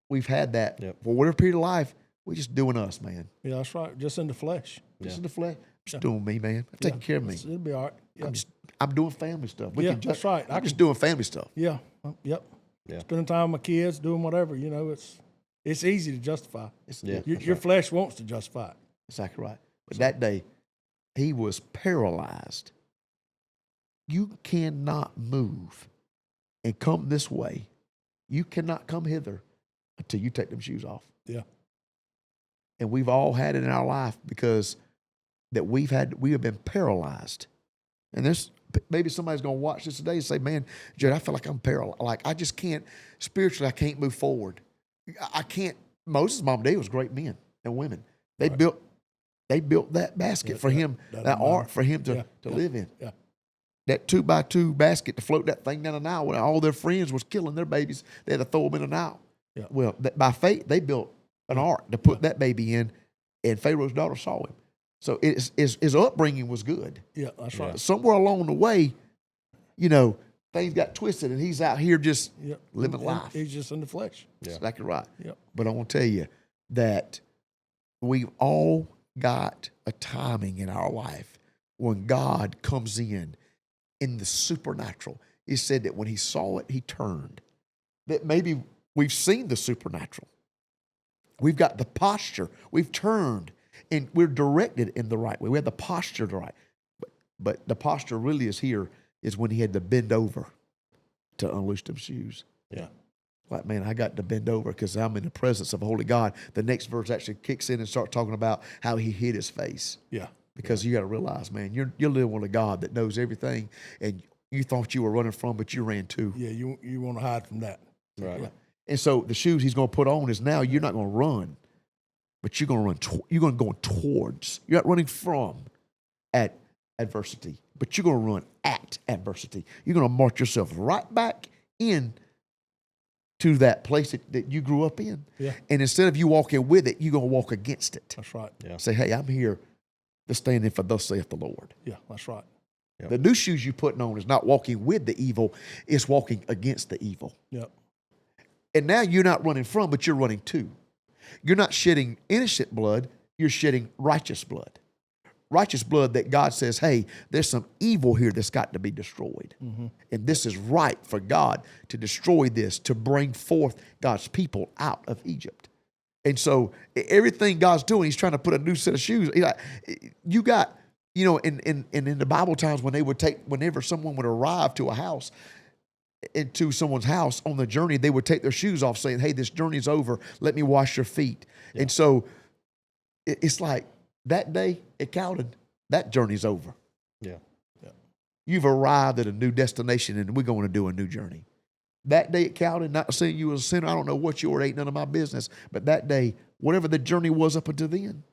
we've had that. Yep. For whatever period of life, we're just doing us, man. Yeah, that's right. Just in the flesh. Just in the flesh. Just doing me, man. I'm taking care of me. It'll be all right. Yeah. I'm doing family stuff. That's right. I'm just doing family stuff. Yeah. Yep. Yeah. Spending time with my kids, doing whatever. You know, it's easy to justify. Yeah. Your flesh wants to justify it. Exactly right. But that day, he was paralyzed. You cannot move and come this way. You cannot come hither until you take them shoes off. Yeah. And we've all had it in our life because that we have been paralyzed. And there's maybe somebody's going to watch this today and say, man, Jody, I feel like I'm paralyzed. Like I just can't, spiritually, I can't move forward. I can't. Moses' mom and dad was great men and women. They built that basket for him, that ark for him to live in. Yeah. That 2x2 basket to float that thing down the Nile when all their friends was killing their babies. They had to throw them in the Nile. Yeah. Well, by faith, they built an ark to put that baby in, and Pharaoh's daughter saw him. So his upbringing was good. Yeah, that's right. Somewhere along the way, things got twisted, and he's out here just living life. He's just in the flesh. Yeah. Exactly right. Yep. But I want to tell you that we've all got a timing in our life when God comes in the supernatural. He said that when he saw it, he turned. That maybe we've seen the supernatural. We've got the posture. We've turned, and we're directed in the right way. We have the posture right. But the posture really is when he had to bend over to unloose them shoes. Yeah. Like, man, I got to bend over because I'm in the presence of a holy God. The next verse actually kicks in and starts talking about how he hid his face. Yeah. Because you got to realize, man, you're living with a God that knows everything, and you thought you were running from, but you ran to. Yeah, you want to hide from that. Right. Yeah. And so the shoes he's going to put on is now you're not going to run, but you're going to run. You're going to go towards. You're not running from at adversity, but you're going to run at adversity. You're going to march yourself right back in to that place that you grew up in. Yeah. And instead of you walking with it, you're going to walk against it. That's right. Yeah. Say, hey, I'm here to stand in for thus saith the Lord. Yeah, that's right. Yep. The new shoes you're putting on is not walking with the evil, it's walking against the evil. Yep. And now you're not running from, but you're running to. You're not shedding innocent blood, you're shedding righteous blood. Righteous blood that God says, hey, there's some evil here that's got to be destroyed. Mm-hmm. And this is right for God to destroy this, to bring forth God's people out of Egypt. And so everything God's doing, he's trying to put a new set of shoes. You got, you know, in the Bible times when whenever someone would arrive to a house, into someone's house on the journey, they would take their shoes off saying, hey, this journey's over. Let me wash your feet. Yeah. And so it's like that day at Calen, that journey's over. Yeah. Yeah. You've arrived at a new destination and we're going to do a new journey. That day at Calen, not saying you was a sinner, I don't know what you were, ain't none of my business. But that day, whatever the journey was up until then,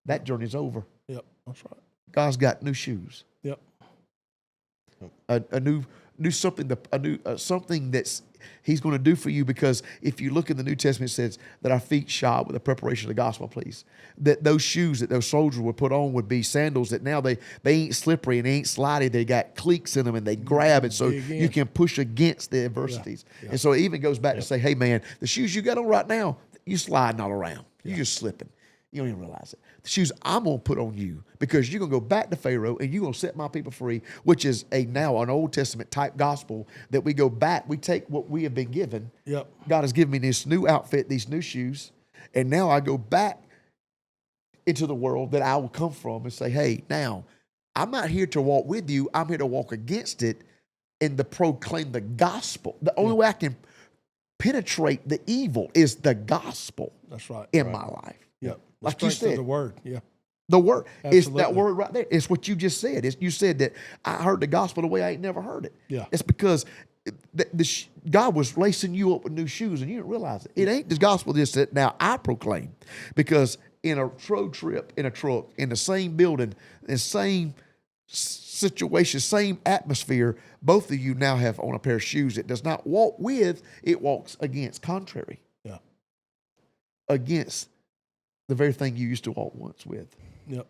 that journey's over. Yep, that's right. God's got new shoes. Yep. A new something, something that's he's going to do for you, because if you look in the New Testament, it says that our feet shod with the preparation of the gospel, please. That those shoes that those soldiers would put on would be sandals that now they ain't slippery and they ain't slidey. They got cleats in them and they grab it so you can push against the adversities. Yeah. And so it even goes back to say, hey man, the shoes you got on right now, you sliding all around. You're just slipping. You don't even realize it. The shoes I'm going to put on you, because you're going to go back to Pharaoh and you're going to set my people free, which is now an Old Testament type gospel that we go back. We take what we have been given. Yep. God has given me this new outfit, these new shoes, and now I go back into the world that I will come from and say, hey, now I'm not here to walk with you. I'm here to walk against it and to proclaim the gospel. The only way I can penetrate the evil is the gospel. That's right. In my life. Yep. Like you said, the word. Yeah. The word. Absolutely. It's that word right there. It's what you just said. You said that I heard the gospel the way I ain't never heard it. Yeah. It's because God was lacing you up with new shoes and you didn't realize it. It ain't the gospel just that now I proclaim. Because in a road trip, in a truck, in the same building, in the same situation, same atmosphere, both of you now have on a pair of shoes. It does not walk with, it walks against, contrary. Yeah. Against the very thing you used to walk once with. Yep.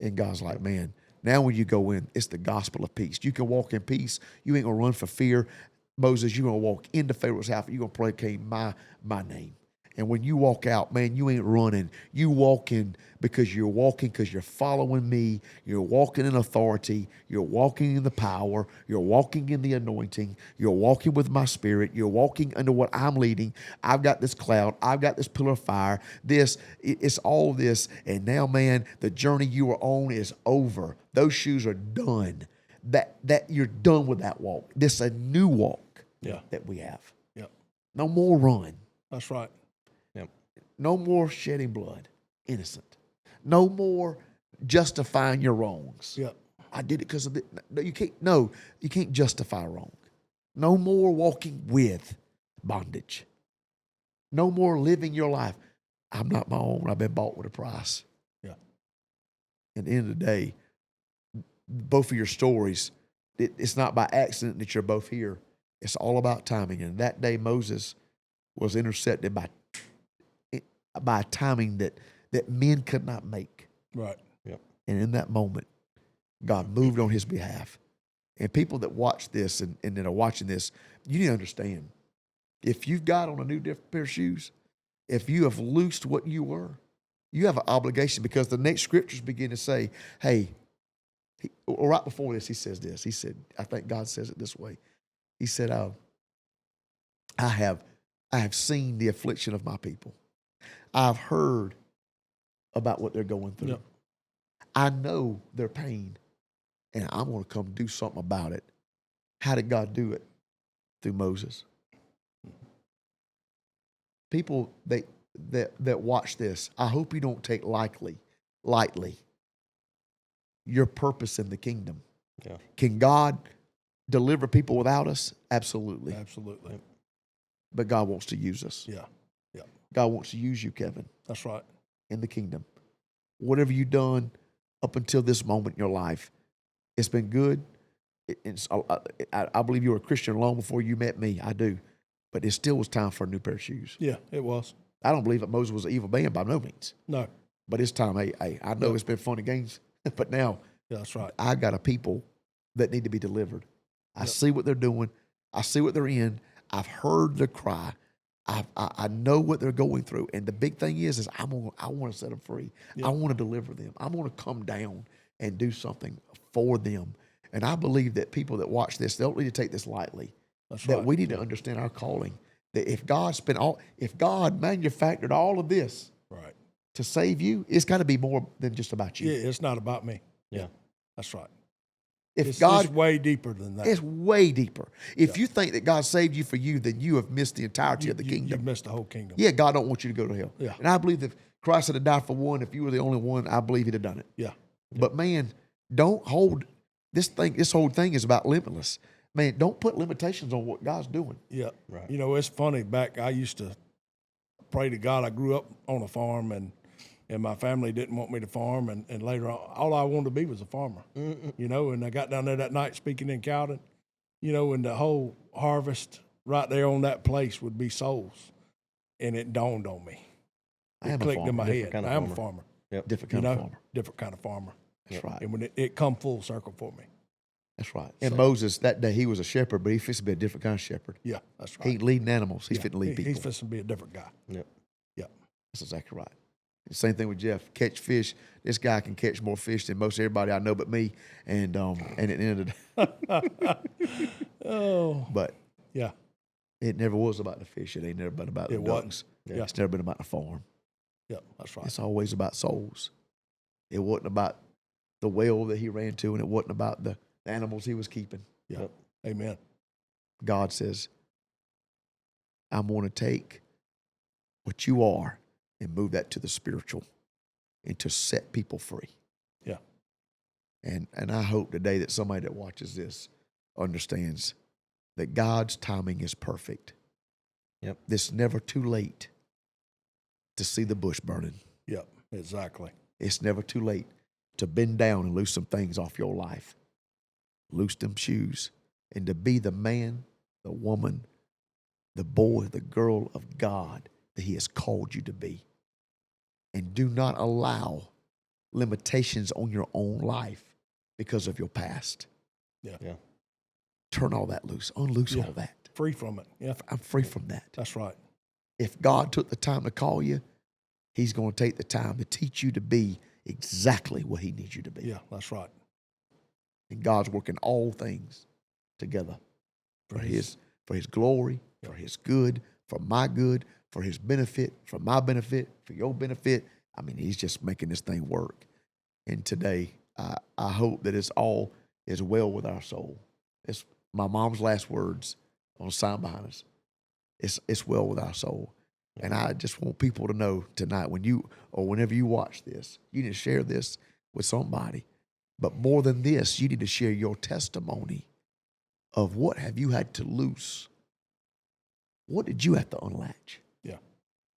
And God's like, man, now when you go in, it's the gospel of peace. You can walk in peace. You ain't going to run for fear. Moses, you're going to walk into Pharaoh's house. You're going to proclaim my name. And when you walk out, man, you ain't running. You walking because you're following me. You're walking in authority. You're walking in the power. You're walking in the anointing. You're walking with my spirit. You're walking under what I'm leading. I've got this cloud. I've got this pillar of fire. It's all this. And now, man, the journey you were on is over. Those shoes are done. That you're done with that walk. This is a new walk that we have. Yep. No more run. That's right. No more shedding blood, innocent. No more justifying your wrongs. Yep. I did it because of it. No, you can't justify wrong. No more walking with bondage. No more living your life. I'm not my own. I've been bought with a price. Yeah. At the end of the day, both of your stories, it's not by accident that you're both here. It's all about timing. And that day, Moses was intercepted by timing that men could not make. Right. Yep. And in that moment, God moved on his behalf. And people that watch this and that are watching this, you need to understand, if you've got on a new different pair of shoes, if you have loosed what you were, you have an obligation, because the next scriptures begin to say, hey, right before this, he says this. He said, I think God says it this way. He said, I have seen the affliction of my people. I've heard about what they're going through. Yep. I know their pain, and I'm going to come do something about it. How did God do it? Through Moses. People that watch this, I hope you don't take lightly your purpose in the kingdom. Yeah. Can God deliver people without us? Absolutely. Absolutely. But God wants to use us. Yeah. God wants to use you, Kevin. That's right. In the kingdom. Whatever you've done up until this moment in your life, It's been good. I believe you were a Christian long before you met me. I do. But it still was time for a new pair of shoes. Yeah, it was. I don't believe that Moses was an evil man by no means. No. But it's time. Hey, I know it's been fun and games, but now Yeah, that's right. I got a people that need to be delivered. I see what they're doing. I see what they're in. I've heard their cry. I know what they're going through. And the big thing is I want to set them free. I want to deliver them. I want to come down and do something for them. And I believe that people that watch this, they don't need to take this lightly. That's that right. we need to understand our calling. That if God manufactured all of this Right. to save you, it's got to be more than just about you. Yeah, it's not about me. Yeah. That's right. If It's God, way deeper than that. it's way deeper. If you think that God saved you for you, then you have missed the entirety of the You kingdom. missed the whole kingdom. Yeah, God don't want you to go to hell. Yeah. And I believe that if Christ had died for one, if you were the only one, I believe he'd have done it. Yeah. But man, don't hold this thing. This whole thing is about limitless. Man, don't put limitations on what God's doing. Yeah. Right. You know, it's funny. Back, I used to pray to God. I grew up on a farm, and my family didn't want me to farm. And later on, all I wanted to be was a farmer. You know, and I got down there that night speaking in Calen, you know, and the whole harvest right there on that place would be souls. And it dawned on me. I It am a clicked in farmer. my Different head. kind of I am a farmer. farmer. Yep. Different You kind know, of farmer. different kind of farmer. That's right. And when it come full circle for me. That's right. And Moses, that day, he was a shepherd, but he fixed to be a different kind of shepherd. Yeah, that's right. He ain't leading animals. He's Yeah, fit to lead people. He's fixing to be a different guy. Yep. Yeah. That's exactly right. Same thing with Jeff. Catch fish. This guy can catch more fish than most everybody I know but me. And at the end of the day, Oh, but yeah. it never was about the fish. It ain't never been about the It wasn't. ducks. Yeah. It's never been about the farm. Yeah, that's right. It's always about souls. It wasn't about the whale that he ran to, and it wasn't about the animals he was keeping. Yeah. Yep. Amen. God says, I'm going to take what you are and move that to the spiritual and to set people free. Yeah. And I hope today that somebody that watches this understands that God's timing is perfect. Yep. It's never too late to see the bush burning. Yep, exactly. It's never too late to bend down and loose some things off your life. Loose them shoes and to be the man, the woman, the boy, the girl of God that he has called you to be. And do not allow limitations on your own life because of your past. Yeah. Yeah. Turn all that loose. Unloose all that. Free from it. Yeah, I'm free from that. that's right. If God took the time to call you, he's going to take the time to teach you to be exactly what he needs you to be. Yeah, that's right. And God's working all things together for his glory, for his good, for my good, for his benefit, for my benefit, for your benefit. I mean, he's just making this thing work. And today, I hope that it's all is well with our soul. It's my mom's last words on a sign behind us. It's well with our soul. And I just want people to know tonight, when you or whenever you watch this, you need to share this with somebody. But more than this, you need to share your testimony of what have you had to lose. What did you have to unlatch? Yeah.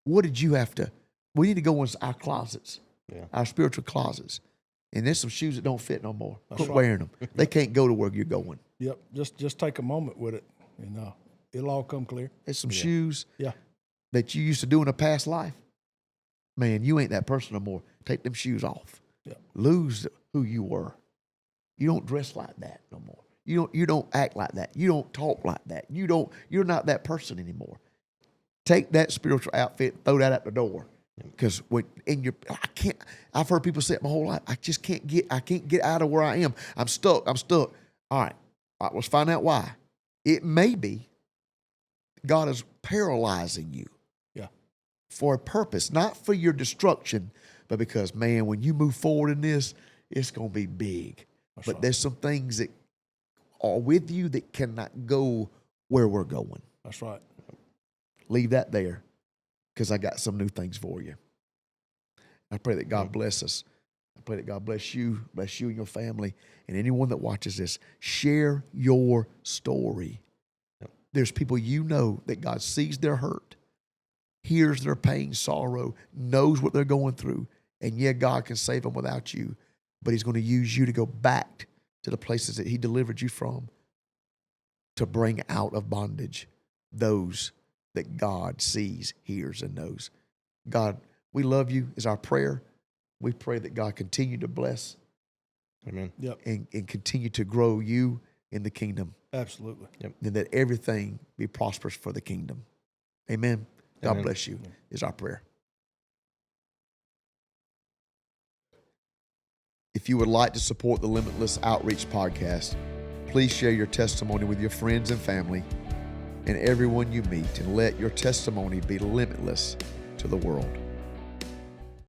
What did you have to? We need to go in our closets, Yeah. our spiritual closets. And there's some shoes that don't fit no more. That's Quit right. wearing them. They can't go to where you're going. Yep, just take a moment with it, and it'll all come clear. There's some shoes Yeah, that you used to do in a past life. Man, you ain't that person no more. Take them shoes off. Yeah. Lose who you were. You don't dress like that no more. You don't act like that. You don't talk like that. You're not that person anymore. Take that spiritual outfit, throw that out the door. Because I've heard people say it my whole life. I can't get out of where I am. I'm stuck. All right, let's find out why. It may be God is paralyzing you. Yeah. For a purpose, not for your destruction, but because, man, when you move forward in this, it's going to be big. That's But right. there's some things that are with you that cannot go where we're going. That's right. Leave that there, because I got some new things for you. I pray that God bless us. I pray that God bless you and your family, and anyone that watches this. Share your story. Yep. There's people you know that God sees their hurt, hears their pain, sorrow, knows what they're going through, and yeah, God can save them without you, but he's going to use you to go back to the places that he delivered you from, to bring out of bondage those that God sees, hears, and knows. God, we love you is our prayer. We pray that God continue to bless Amen. Yep. and continue to grow you in the kingdom. Absolutely. Yep. And that everything be prosperous for the kingdom. Amen. God Amen. bless you is our prayer. If you would like to support the Limitless Outreach podcast, please share your testimony with your friends and family and everyone you meet, and let your testimony be limitless to the world.